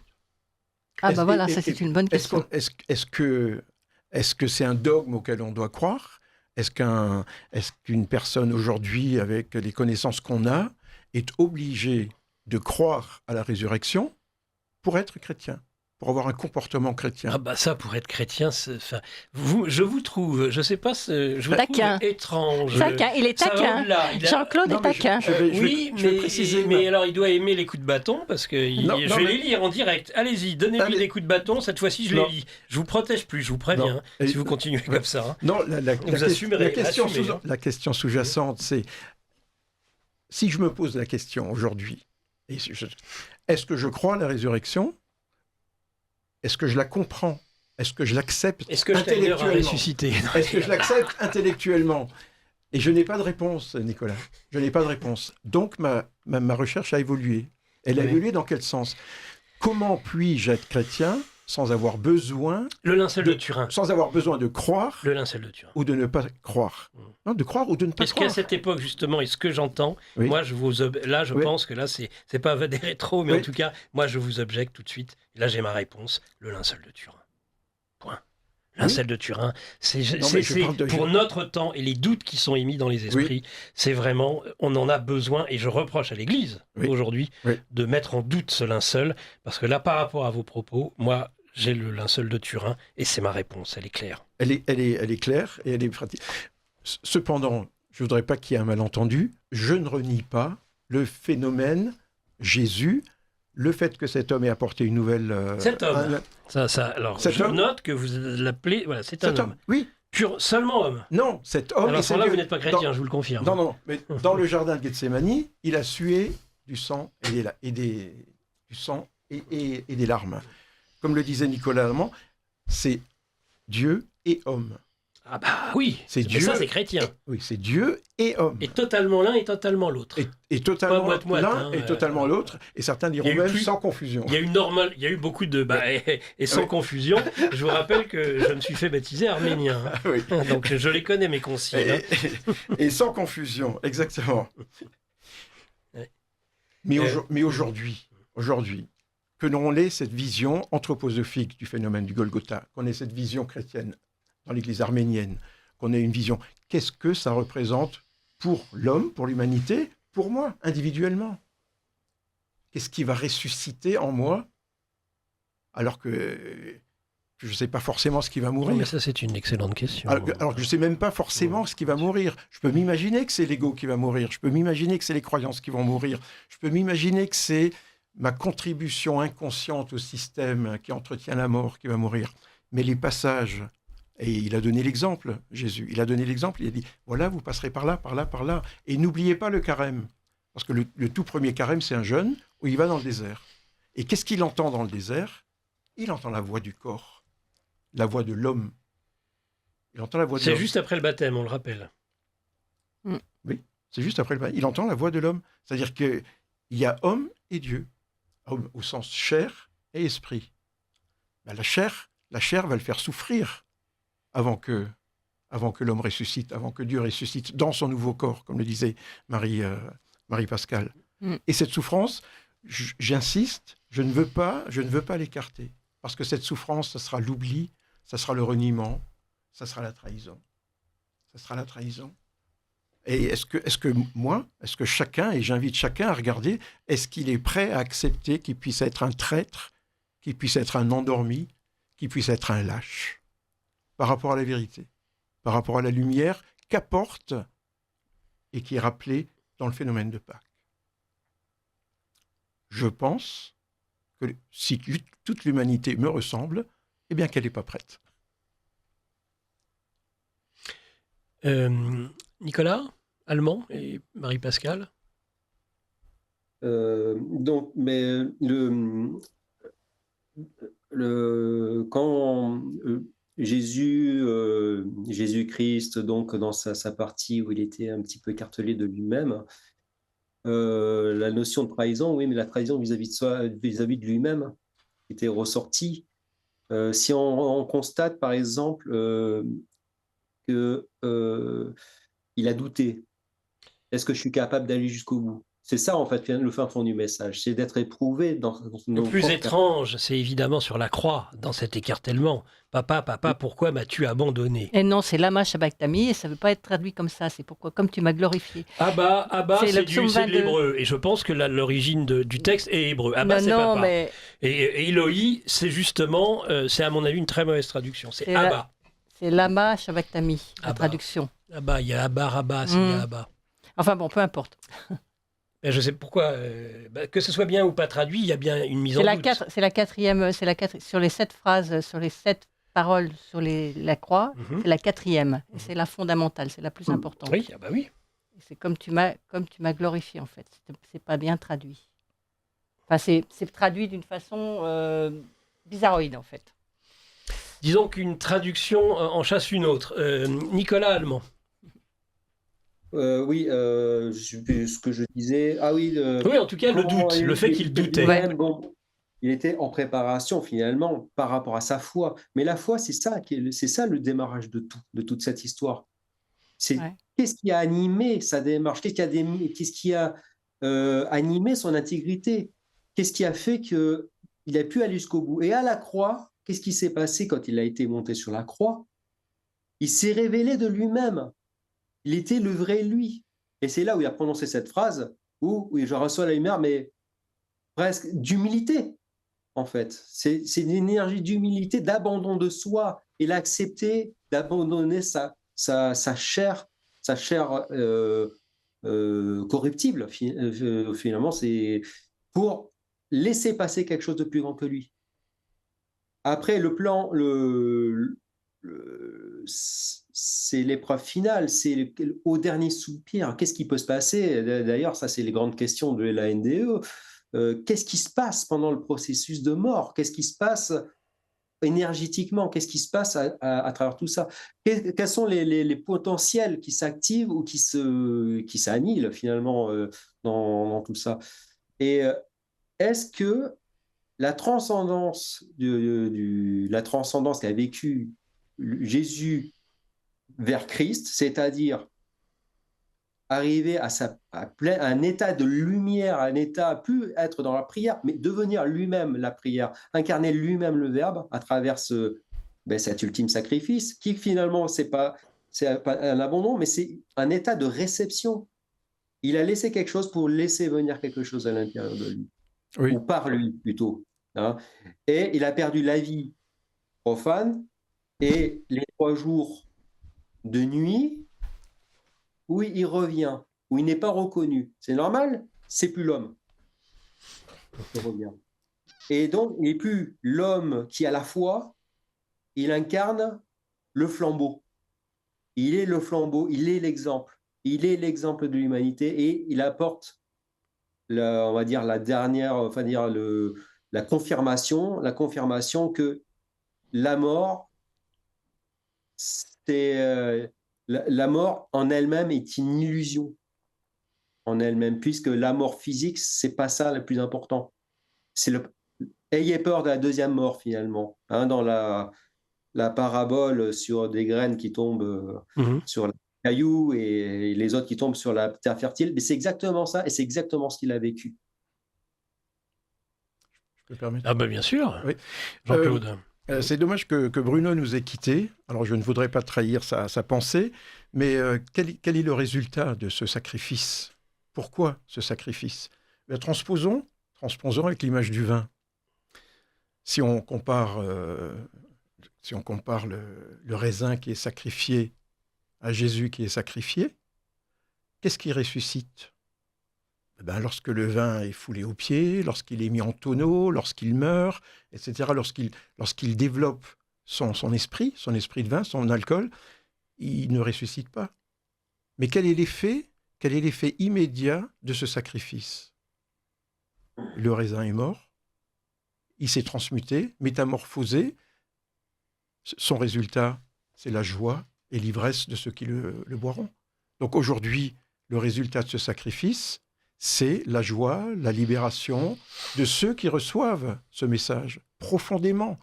Ah, bah voilà, ça c'est une bonne question. Est-ce que c'est un dogme auquel on doit croire? Est-ce qu'une personne aujourd'hui, avec les connaissances qu'on a, est obligée de croire à la résurrection pour être chrétien? Pour avoir un comportement chrétien. Ah bah ça, pour être chrétien, je vous trouve, je sais pas, je vous taquin. trouve étrange. Taquin, il est taquin. Jean-Claude est taquin. Oui, mais alors il doit aimer les coups de bâton, parce que je vais les lire en direct. Allez-y, donnez-lui des coups de bâton, cette fois-ci je les lis. Je vous protège plus, je vous préviens, si vous continuez comme ça. Hein. Non, la question sous-jacente, c'est, si je me pose la question aujourd'hui, est-ce que je crois à la résurrection? Est-ce que je la comprends? Est-ce que je l'accepte intellectuellement? Est-ce que je l'accepte intellectuellement? Et je n'ai pas de réponse, Nicolas. Je n'ai pas de réponse. Donc, ma recherche a évolué. Elle a évolué dans quel sens? Comment puis-je être chrétien sans avoir besoin... Le linceul de Turin. Sans avoir besoin de croire... Le linceul de Turin. Ou de ne pas croire. Non, de croire ou de ne pas croire. Parce qu'à cette époque, justement, et ce que j'entends, moi, je pense que là, c'est pas des rétro, mais en tout cas, moi, je vous objecte tout de suite. Et là, j'ai ma réponse. Le linceul de Turin. Point. Linceul de Turin, c'est pour notre temps et les doutes qui sont émis dans les esprits, c'est vraiment, on en a besoin, et je reproche à l'Église, aujourd'hui, de mettre en doute ce linceul, parce que là, par rapport à vos propos, moi, j'ai le linceul de Turin, et c'est ma réponse, elle est claire. Elle est claire, et elle est pratique. Cependant, je ne voudrais pas qu'il y ait un malentendu, je ne renie pas le phénomène Jésus, le fait que cet homme ait apporté une nouvelle... Cet homme. Je note que vous l'appelez... Voilà, c'est un homme. Oui. Seulement homme. Non, cet homme... Alors là, vous n'êtes pas chrétien, je vous le confirme. Non, mais dans le jardin de Gethsémani, il a sué du sang et des larmes. Comme le disait Nicolas Allemand, c'est Dieu et homme. Ah bah oui, C'est mais Dieu. ça c'est chrétien. Oui, c'est Dieu et homme. Et totalement l'un et totalement l'autre. Et totalement moite-moite, l'un hein, et totalement l'autre. Et certains il y diront a eu même plus- sans confusion. Il y a eu beaucoup de... et sans Oui. confusion, je vous rappelle que je me suis fait baptiser arménien. hein. Ah oui. Donc je les connais, mes consignes. hein. Et sans confusion, exactement. Ouais. Mais aujourd'hui, que l'on ait cette vision anthroposophique du phénomène du Golgotha, qu'on ait cette vision chrétienne dans l'Église arménienne, qu'on ait une vision, qu'est-ce que ça représente pour l'homme, pour l'humanité, pour moi, individuellement? Qu'est-ce qui va ressusciter en moi alors que je ne sais pas forcément ce qui va Non, mourir? mais ça c'est une excellente question. Alors que je ne sais même pas forcément ce qui va mourir. Je peux m'imaginer que c'est l'ego qui va mourir. Je peux m'imaginer que c'est les croyances qui vont mourir. Je peux m'imaginer que c'est ma contribution inconsciente au système qui entretient la mort qui va mourir. Mais les passages, et il a donné l'exemple, Jésus, il a donné l'exemple, il a dit, voilà, vous passerez par là, par là, par là. Et n'oubliez pas le carême. Parce que le tout premier carême, c'est un jeûne où il va dans le désert. Et qu'est-ce qu'il entend dans le désert? Il entend la voix du corps, la voix de l'homme. Il entend la voix de C'est l'homme. juste après le baptême, on le rappelle. C'est juste après le baptême. Il entend la voix de l'homme. C'est-à-dire qu'il y a homme et Dieu, homme au sens chair et esprit. Ben, la chair va le faire souffrir avant que l'homme ressuscite, avant que Dieu ressuscite dans son nouveau corps, comme le disait Marie Pascal. Et cette souffrance, j'insiste, je ne veux pas l'écarter. Parce que cette souffrance, ça sera l'oubli, ça sera le reniement, ça sera la trahison. Ça sera la trahison. Et est-ce que chacun, et j'invite chacun à regarder, est-ce qu'il est prêt à accepter qu'il puisse être un traître, qu'il puisse être un endormi, qu'il puisse être un lâche par rapport à la vérité, par rapport à la lumière qu'apporte et qui est rappelée dans le phénomène de Pâques. Je pense que si toute l'humanité me ressemble, eh bien qu'elle n'est pas prête. Nicolas, Allemand et Marie-Pascal. Donc, mais quand Jésus-Christ, donc dans sa partie où il était un petit peu écartelé de lui-même, la notion de trahison, oui, mais la trahison vis-à-vis de soi, vis-à-vis de lui-même, était ressortie. Si on constate, par exemple, que il a douté, est-ce que je suis capable d'aller jusqu'au bout? C'est ça, en fait, le fin fond du message, c'est d'être éprouvé dans Le plus étrange, c'est évidemment sur la croix, dans cet écartèlement. Papa, pourquoi m'as-tu abandonné? Et non, c'est Lama Shabachthani, et ça ne veut pas être traduit comme ça. C'est pourquoi, comme tu m'as glorifié. Abba, C'est le c'est psaume de 22. l'hébreu. Et je pense que l'origine du texte est hébreu. Abba, c'est papa. Mais Et Elohi, c'est justement, c'est à mon avis une très mauvaise traduction. C'est C'est Abba. c'est Lama Shabachthani, la Abba. traduction. Abba, il y a Abba, Rabba, il y a Abba. Enfin bon, peu importe. Mais je sais pourquoi, que ce soit bien ou pas traduit, il y a bien une mise en doute. C'est la quatrième, sur les 7 phrases, sur les 7 paroles sur la croix, Mhm. c'est la quatrième. Et c'est la fondamentale, c'est la plus importante. Oui, ah bah oui. C'est comme tu m'as glorifié, en fait. C'est pas bien traduit. Enfin, c'est traduit d'une façon bizarroïde, en fait. Disons qu'une traduction en chasse une autre. Nicolas Allemand. Oui, je sais plus ce que je disais. Ah oui, Oui, en tout cas, le comment doute, le fait qu'il doutait. lui-même, bon, il était en préparation finalement par rapport à sa foi. Mais la foi, c'est ça le démarrage de toute cette histoire. C'est Ouais. qu'est-ce qui a animé sa démarche, qu'est-ce qui a animé son intégrité, qu'est-ce qui a fait qu'il a pu aller jusqu'au bout. Et à la croix, qu'est-ce qui s'est passé quand il a été monté sur la croix? Il s'est révélé de lui-même. Il était le vrai lui. Et c'est là où il a prononcé cette phrase où je reçois la lumière, mais presque d'humilité, en fait. C'est une énergie d'humilité, d'abandon de soi. Il a accepté d'abandonner sa chair corruptible, finalement, c'est pour laisser passer quelque chose de plus grand que lui. Après, le plan, c'est l'épreuve finale, c'est au dernier soupir. Qu'est-ce qui peut se passer? D'ailleurs, ça, c'est les grandes questions de la NDE. Qu'est-ce qui se passe pendant le processus de mort? Qu'est-ce qui se passe énergétiquement, qu'est-ce qui se passe à travers tout ça? Quels sont les potentiels qui s'activent ou qui s'annihilent finalement dans tout ça? Et est-ce que la transcendance la transcendance qu'a vécue Jésus vers Christ, c'est-à-dire arriver à un état de lumière, un état, plus être dans la prière, mais devenir lui-même la prière, incarner lui-même le Verbe à travers cet ultime sacrifice, qui finalement, c'est pas un abandon, mais c'est un état de réception. Il a laissé quelque chose pour laisser venir quelque chose à l'intérieur de lui, ou par lui plutôt. Hein. Et il a perdu la vie profane et les 3 jours de nuit où il revient, où il n'est pas reconnu. C'est normal, c'est plus l'homme. Il revient. Et donc, il n'est plus l'homme qui a la foi, il incarne le flambeau. Il est le flambeau, il est l'exemple. Il est l'exemple de l'humanité et il apporte, on va dire, la confirmation que la mort, la mort en elle-même est une illusion en elle-même, puisque la mort physique, c'est pas ça le plus important. Ayez peur de la deuxième mort finalement. Hein, dans la parabole sur des graines qui tombent sur la caillou et les autres qui tombent sur la terre fertile, mais c'est exactement ça et c'est exactement ce qu'il a vécu. Je peux me permettre ? Ah ben bien sûr, oui. Jean-Claude. C'est dommage que Bruno nous ait quittés. Alors, je ne voudrais pas trahir sa pensée, mais quel est le résultat de ce sacrifice ? Pourquoi ce sacrifice ? Transposons avec l'image du vin. Si on compare le raisin qui est sacrifié à Jésus qui est sacrifié, qu'est-ce qui ressuscite ? Lorsque le vin est foulé aux pieds, lorsqu'il est mis en tonneau, lorsqu'il meurt, etc., lorsqu'il développe son esprit de vin, son alcool, il ne ressuscite pas. Mais quel est l'effet immédiat de ce sacrifice ? Le raisin est mort, il s'est transmuté, métamorphosé. Son résultat, c'est la joie et l'ivresse de ceux qui le boiront. Donc aujourd'hui, le résultat de ce sacrifice, c'est la joie, la libération de ceux qui reçoivent ce message profondément,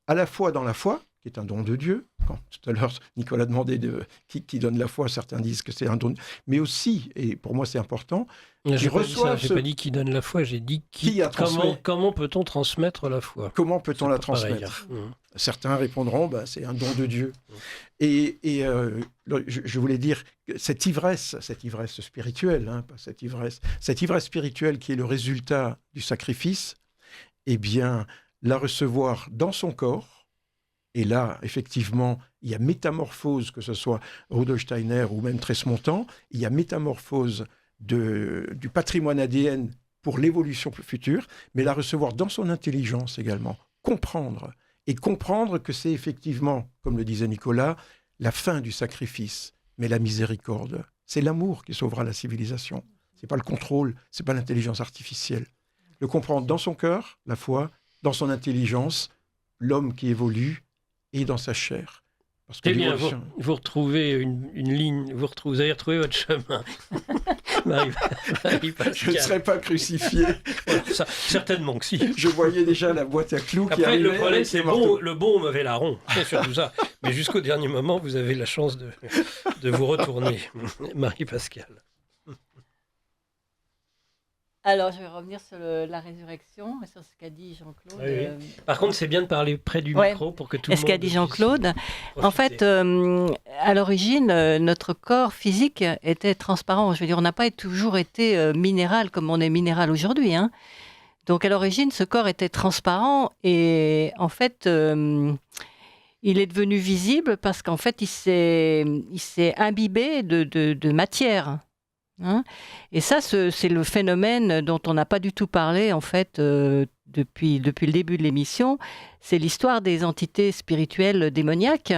à la fois dans la foi, qui est un don de Dieu. Quand tout à l'heure, Nicolas demandait qui donne la foi, certains disent que c'est un don, mais aussi, et pour moi c'est important, j'ai pas dit qui donne la foi, j'ai dit comment peut-on transmettre la foi ? Comment peut-on la transmettre ? Certains répondront, c'est un don de Dieu. Et je voulais dire que cette ivresse spirituelle, cette ivresse spirituelle qui est le résultat du sacrifice, eh bien, la recevoir dans son corps. Et là, effectivement, il y a métamorphose, que ce soit Rudolf Steiner ou même Tresmontant, il y a métamorphose du patrimoine ADN pour l'évolution future, mais la recevoir dans son intelligence également, comprendre que c'est effectivement, comme le disait Nicolas, la fin du sacrifice, mais la miséricorde. C'est l'amour qui sauvera la civilisation. C'est pas le contrôle, c'est pas l'intelligence artificielle. Le comprendre dans son cœur, la foi, dans son intelligence, l'homme qui évolue, et dans sa chair. Parce que bien, vous retrouvez une ligne, vous avez retrouvé votre chemin. Marie-Pascale. Je ne serais pas crucifié. Ça, certainement que si. Je voyais déjà la boîte à clous qui arrivait. Le problème, c'est le bon au mauvais larron. C'est surtout ça. Mais jusqu'au dernier moment, vous avez la chance de vous retourner. Marie-Pascale. Alors, je vais revenir sur la résurrection et sur ce qu'a dit Jean-Claude. Oui. Par contre, c'est bien de parler près du micro pour que tout le monde... Ce qu'a dit Jean-Claude. En fait, à l'origine, notre corps physique était transparent. Je veux dire, on n'a pas toujours été minéral comme on est minéral aujourd'hui. Hein. Donc, à l'origine, ce corps était transparent et en fait, il est devenu visible parce qu'en fait, il s'est imbibé de matière. Hein, et ça, c'est le phénomène dont on n'a pas du tout parlé en fait depuis le début de l'émission. C'est l'histoire des entités spirituelles démoniaques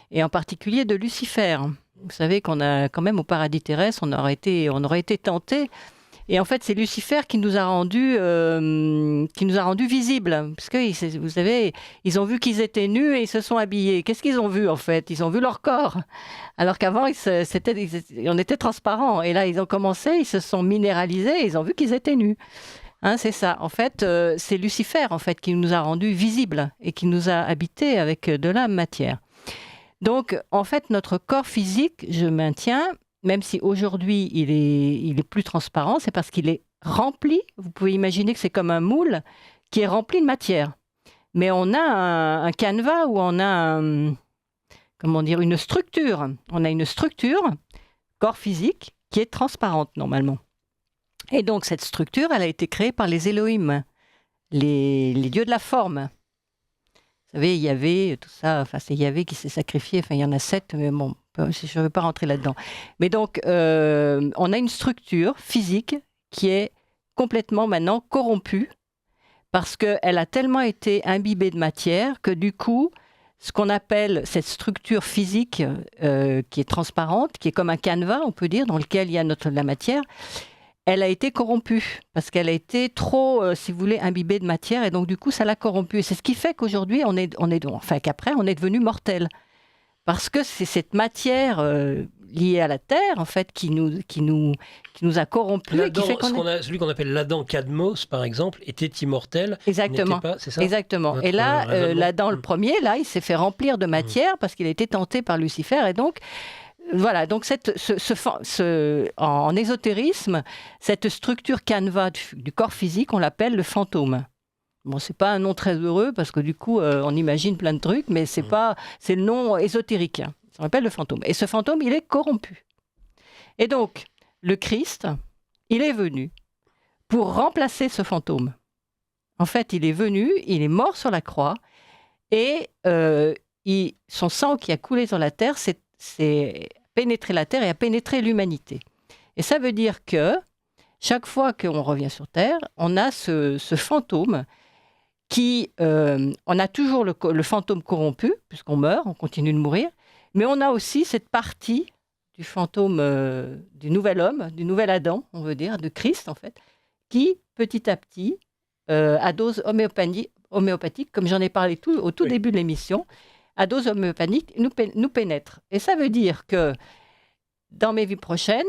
et en particulier de Lucifer. Vous savez qu'on a quand même au paradis terrestre, on aurait été tenté Et en fait, c'est Lucifer qui nous a rendus visibles. Parce que, vous savez, ils ont vu qu'ils étaient nus et ils se sont habillés. Qu'est-ce qu'ils ont vu, en fait? Ils ont vu leur corps. Alors qu'avant, on était transparents. Et là, ils ont commencé, ils se sont minéralisés et ils ont vu qu'ils étaient nus. Hein, c'est ça. En fait, c'est Lucifer, en fait, qui nous a rendus visibles et qui nous a habités avec de la matière. Donc, en fait, notre corps physique, je maintiens, même si aujourd'hui il est plus transparent, c'est parce qu'il est rempli. Vous pouvez imaginer que c'est comme un moule qui est rempli de matière. Mais on a un canevas où on a une structure. On a une structure, corps physique, qui est transparente normalement. Et donc cette structure, elle a été créée par les Elohim, les dieux de la forme. Vous savez, Yahvé, tout ça, enfin c'est Yahvé qui s'est sacrifié, enfin il y en a 7, mais bon, je ne vais pas rentrer là-dedans. Mais donc, on a une structure physique qui est complètement maintenant corrompue parce qu'elle a tellement été imbibée de matière que du coup, ce qu'on appelle cette structure physique qui est transparente, qui est comme un canevas, on peut dire, dans lequel il y a la matière, elle a été corrompue parce qu'elle a été trop, si vous voulez, imbibée de matière et donc du coup, ça l'a corrompue. Et c'est ce qui fait qu'aujourd'hui, qu'après, on est devenu mortel. Parce que c'est cette matière liée à la terre, en fait, qui nous a corrompus. Et qui fait celui qu'on appelle l'Adam Cadmos, par exemple, était immortel. Exactement. C'est ça ? Exactement. Et là, l'Adam le premier, là, il s'est fait remplir de matière parce qu'il a été tenté par Lucifer. Et donc, voilà. Donc, en ésotérisme, cette structure canevas du corps physique, on l'appelle le fantôme. Bon, c'est pas un nom très heureux parce que du coup, on imagine plein de trucs, mais c'est le nom ésotérique. Hein. Ça s'appelle le fantôme. Et ce fantôme, il est corrompu. Et donc, le Christ, il est venu pour remplacer ce fantôme. En fait, il est venu, il est mort sur la croix, et son sang qui a coulé sur la terre, c'est pénétré la terre et a pénétré l'humanité. Et ça veut dire que chaque fois qu'on revient sur terre, on a ce fantôme qui, on a toujours le fantôme corrompu, puisqu'on meurt, on continue de mourir, mais on a aussi cette partie du fantôme du nouvel homme, du nouvel Adam, on veut dire, de Christ en fait, qui petit à petit, à dose homéopathique, comme j'en ai parlé au tout début de l'émission, à dose homéopathique, nous pénètre. Et ça veut dire que dans mes vies prochaines,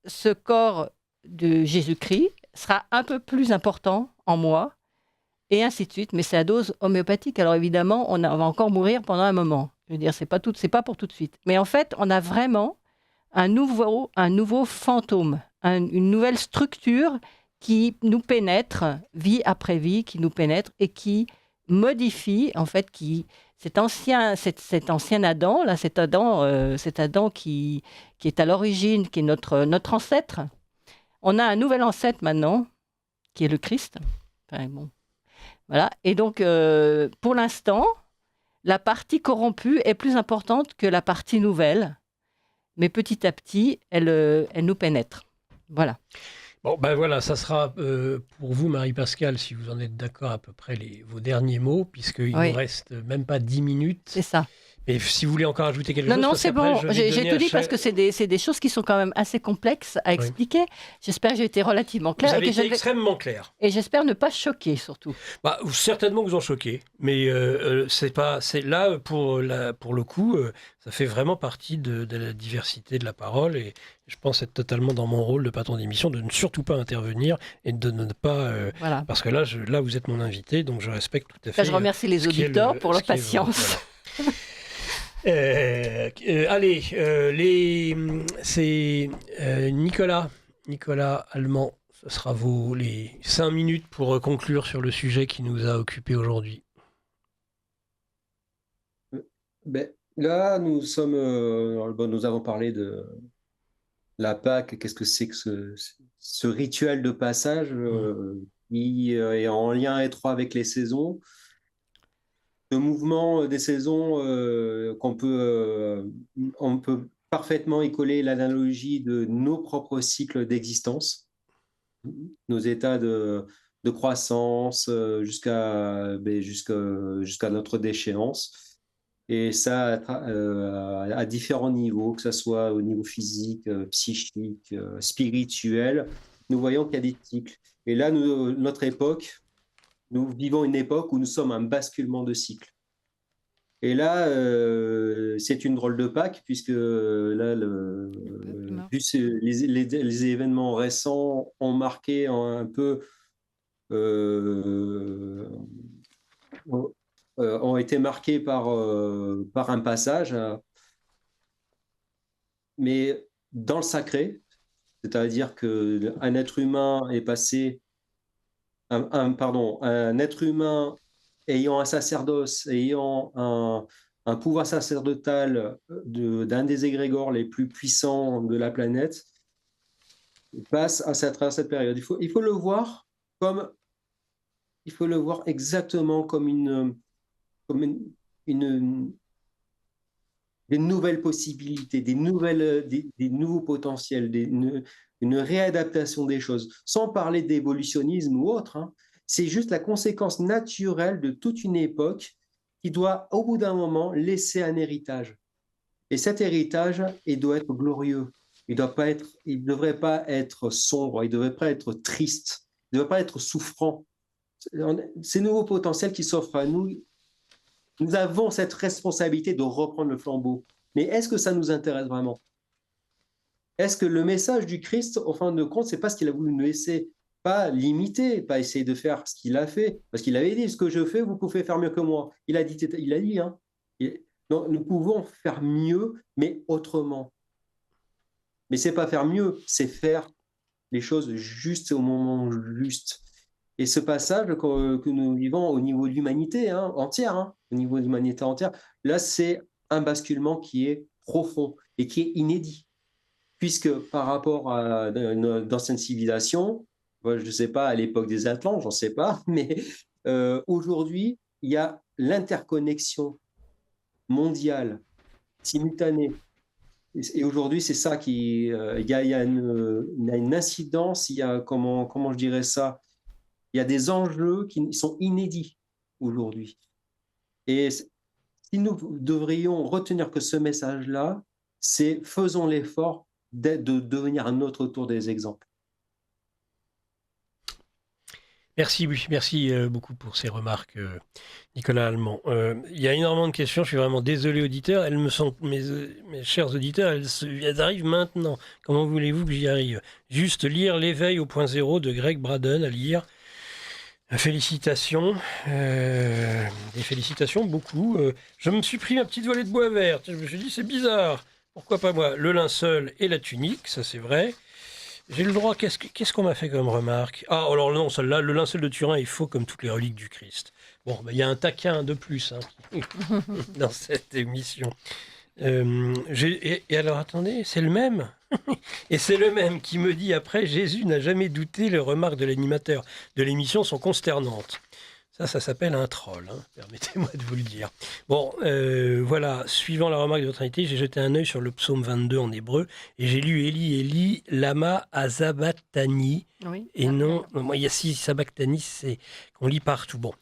ce corps de Jésus-Christ sera un peu plus important en moi, et ainsi de suite, mais c'est à dose homéopathique. Alors évidemment, on va encore mourir pendant un moment. Je veux dire, c'est pas pour tout de suite. Mais en fait, on a vraiment un nouveau fantôme, une nouvelle structure qui nous pénètre, vie après vie, qui nous pénètre et qui modifie, en fait, cet ancien Adam, là, cet Adam qui est à l'origine, qui est notre ancêtre. On a un nouvel ancêtre maintenant, qui est le Christ. Enfin, bon. Voilà. Et donc, pour l'instant, la partie corrompue est plus importante que la partie nouvelle. Mais petit à petit, elle nous pénètre. Voilà. Bon, ben voilà, ça sera pour vous, Marie-Pascale, si vous en êtes d'accord, à peu près vos derniers mots, puisqu'il ne nous reste même pas 10 minutes. C'est ça. Et si vous voulez encore ajouter quelque chose... Non, c'est bon. J'ai tout dit parce que c'est des choses qui sont quand même assez complexes à expliquer. J'espère que j'ai été relativement clair. Vous avez été extrêmement clair. Et j'espère ne pas choquer, surtout. Bah, certainement vous en choquez. Mais c'est là, pour le coup, ça fait vraiment partie de la diversité de la parole. Et je pense être totalement dans mon rôle de patron d'émission, de ne surtout pas intervenir et de ne pas... Voilà. Parce que là, vous êtes mon invité, donc je respecte tout à fait... Je remercie les auditeurs pour leur patience. Allez, c'est Nicolas Allemand, ce sera les 5 minutes pour conclure sur le sujet qui nous a occupés aujourd'hui. Là, nous avons parlé de la Pâque. Qu'est-ce que c'est que ce rituel de passage qui est en lien étroit avec les saisons? Le mouvement des saisons, on peut parfaitement y coller l'analogie de nos propres cycles d'existence, nos états de croissance jusqu'à notre déchéance. Et ça à différents niveaux, que ce soit au niveau physique, psychique, spirituel, nous voyons qu'il y a des cycles. Et là, notre époque, nous vivons une époque où nous sommes un basculement de cycle. Et là, c'est une drôle de Pâques, puisque là, les événements récents ont marqué un peu, ont été marqués par un passage, mais dans le sacré, c'est-à-dire qu'un être humain est passé, un être humain ayant un sacerdoce, ayant un pouvoir sacerdotal d'un des égrégores les plus puissants de la planète, passe à travers cette période. Il faut le voir exactement comme des nouvelles possibilités, des nouveaux potentiels, une réadaptation des choses, sans parler d'évolutionnisme ou autre. Hein. C'est juste la conséquence naturelle de toute une époque qui doit, au bout d'un moment, laisser un héritage. Et cet héritage, il doit être glorieux. Il ne devrait pas être sombre, il ne devrait pas être triste, il ne devrait pas être souffrant. Ces nouveaux potentiels qui s'offrent à nous, nous avons cette responsabilité de reprendre le flambeau. Mais est-ce que ça nous intéresse vraiment? Est-ce que le message du Christ, au fin de compte, c'est pas ce qu'il a voulu nous laisser, pas limiter, pas essayer de faire ce qu'il a fait, parce qu'il avait dit, ce que je fais, vous pouvez faire mieux que moi. Il a dit, hein. Donc, nous pouvons faire mieux, mais autrement. Mais c'est pas faire mieux, c'est faire les choses justes au moment juste. Et ce passage que nous vivons au niveau de l'humanité entière, au niveau de l'humanité entière, là, c'est un basculement qui est profond et qui est inédit. Puisque par rapport à d'anciennes civilisations, je ne sais pas, à l'époque des Atlantes, j'en sais pas, mais aujourd'hui, il y a l'interconnexion mondiale, simultanée. Et aujourd'hui, c'est ça qui... il y a une incidence, il y a, comment je dirais ça, il y a des enjeux qui sont inédits aujourd'hui. Et si nous devrions retenir que ce message-là, c'est faisons l'effort de devenir à notre tour des exemples. Merci beaucoup pour ces remarques, Nicolas Allemand. Il y a énormément de questions, je suis vraiment désolé, auditeurs. Elles me sont, mes chers auditeurs, elles arrivent maintenant. Comment voulez-vous que j'y arrive? Juste lire L'éveil au point zéro de Greg Braden à lire. Félicitations, des félicitations, beaucoup. Je me suis pris ma petite volée de bois vert. Je me suis dit, c'est bizarre. Pourquoi pas moi? Le linceul et la tunique, ça c'est vrai. J'ai le droit. Qu'est-ce qu'on m'a fait comme remarque? Ah, alors non, celle-là, le linceul de Turin est faux comme toutes les reliques du Christ. Bon, il y a un taquin de plus dans cette émission. Et alors, attendez, c'est le même. Et c'est le même qui me dit après, Jésus n'a jamais douté, les remarques de l'animateur de l'émission sont consternantes. Ça s'appelle un troll, hein, permettez-moi de vous le dire. Bon, voilà, suivant la remarque de votre invité, j'ai jeté un œil sur le psaume 22 en hébreu et j'ai lu Eli, lama azabatani. Oui. Et non, moi, il y a si sabachthani, c'est qu'on lit partout. Bon,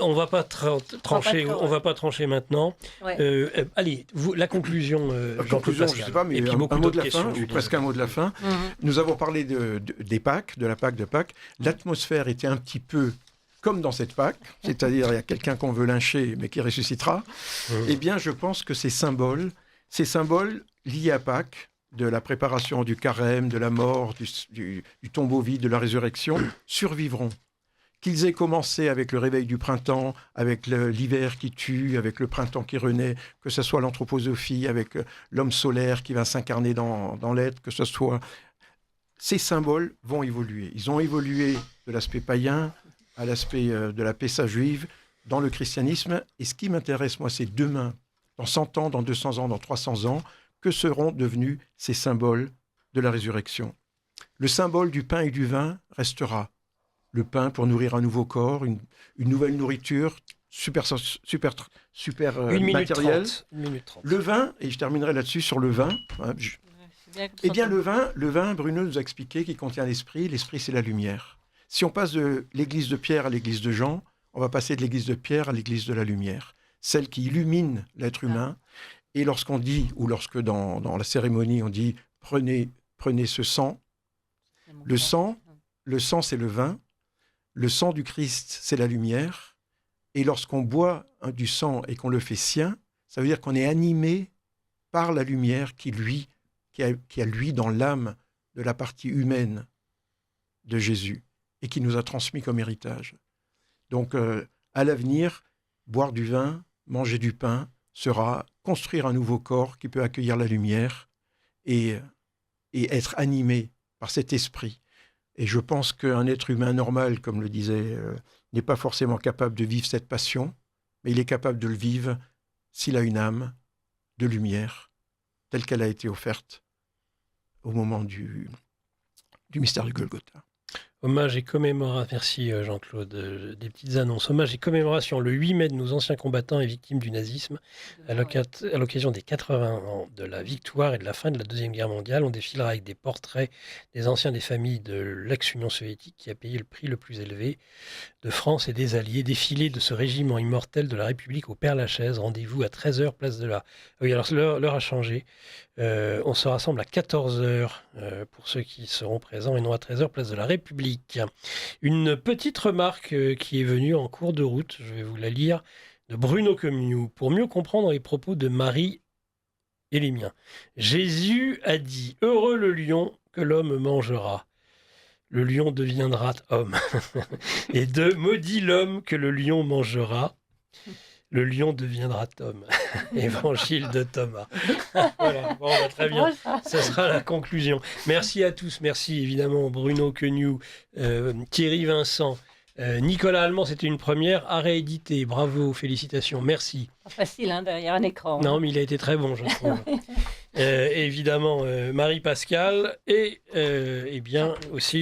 on va pas trancher, on va pas trancher maintenant. Ouais. Allez, la conclusion, Jean-Claude Pascal. Je sais pas, mais un mot de la fin, ou presque un mot de la fin. Nous avons parlé des Pâques, de la Pâque de Pâques. L'atmosphère était un petit peu comme dans cette Pâque, c'est-à-dire il y a quelqu'un qu'on veut lyncher mais qui ressuscitera. Eh bien, je pense que ces symboles liés à Pâques, de la préparation du carême, de la mort, du tombeau vide, de la résurrection, survivront. Qu'ils aient commencé avec le réveil du printemps, avec l'hiver qui tue, avec le printemps qui renaît, que ce soit l'anthroposophie, avec l'homme solaire qui va s'incarner dans l'être, que ce soit... Ces symboles vont évoluer. Ils ont évolué de l'aspect païen à l'aspect de la Pessa juive dans le christianisme. Et ce qui m'intéresse, moi, c'est demain, dans 100 ans, dans 200 ans, dans 300 ans, que seront devenus ces symboles de la résurrection. Le symbole du pain et du vin restera. Le pain pour nourrir un nouveau corps, une nouvelle nourriture, super matérielle. 1 minute 30. Le vin, et je terminerai là-dessus sur le vin. Eh bien, le vin, Bruno nous a expliqué qu'il contient l'esprit. L'esprit, c'est la lumière. Si on passe de l'église de Pierre à l'église de Jean, on va passer de l'église de Pierre à l'église de la lumière, celle qui illumine l'être humain. Et lorsqu'on dit, ou lorsque dans la cérémonie, on dit « prenez ce sang », le sang, le sang, c'est le vin. Le sang du Christ, c'est la lumière. Et lorsqu'on boit du sang et qu'on le fait sien, ça veut dire qu'on est animé par la lumière qui a lui dans l'âme de la partie humaine de Jésus et qui nous a transmis comme héritage. Donc, à l'avenir, boire du vin, manger du pain, sera construire un nouveau corps qui peut accueillir la lumière et être animé par cet esprit. Et je pense qu'un être humain normal, comme le disait, n'est pas forcément capable de vivre cette passion, mais il est capable de le vivre s'il a une âme de lumière, telle qu'elle a été offerte au moment du mystère du Golgotha. Hommage et commémoration, merci Jean-Claude, des petites annonces. Hommage et commémoration le 8 mai de nos anciens combattants et victimes du nazisme à l'occasion des 80 ans de la victoire et de la fin de la Deuxième Guerre mondiale. On défilera avec des portraits des anciens des familles de l'ex-Union soviétique qui a payé le prix le plus élevé de France et des Alliés. Défilé de ce régiment immortel de la République au Père-Lachaise. Rendez-vous à 13h, place de la... Oui, alors l'heure a changé. On se rassemble à 14h pour ceux qui seront présents et non à 13h, place de la République. Une petite remarque qui est venue en cours de route, je vais vous la lire, de Bruno Commiou, pour mieux comprendre les propos de Marie et les miens. Jésus a dit « Heureux le lion que l'homme mangera. Le lion deviendra homme. » Et de « Maudit l'homme que le lion mangera. Le lion deviendra Tom. » Évangile de Thomas. Voilà, bon, bah, très bien. Ce sera la conclusion. Merci à tous. Merci évidemment Bruno Quenu, Thierry Vincent, Nicolas Allemand, c'était une première à rééditer. Bravo, félicitations, merci. Pas facile, hein, derrière un écran. Non, mais il a été très bon, je trouve. Évidemment, Marie-Pascale et bien aussi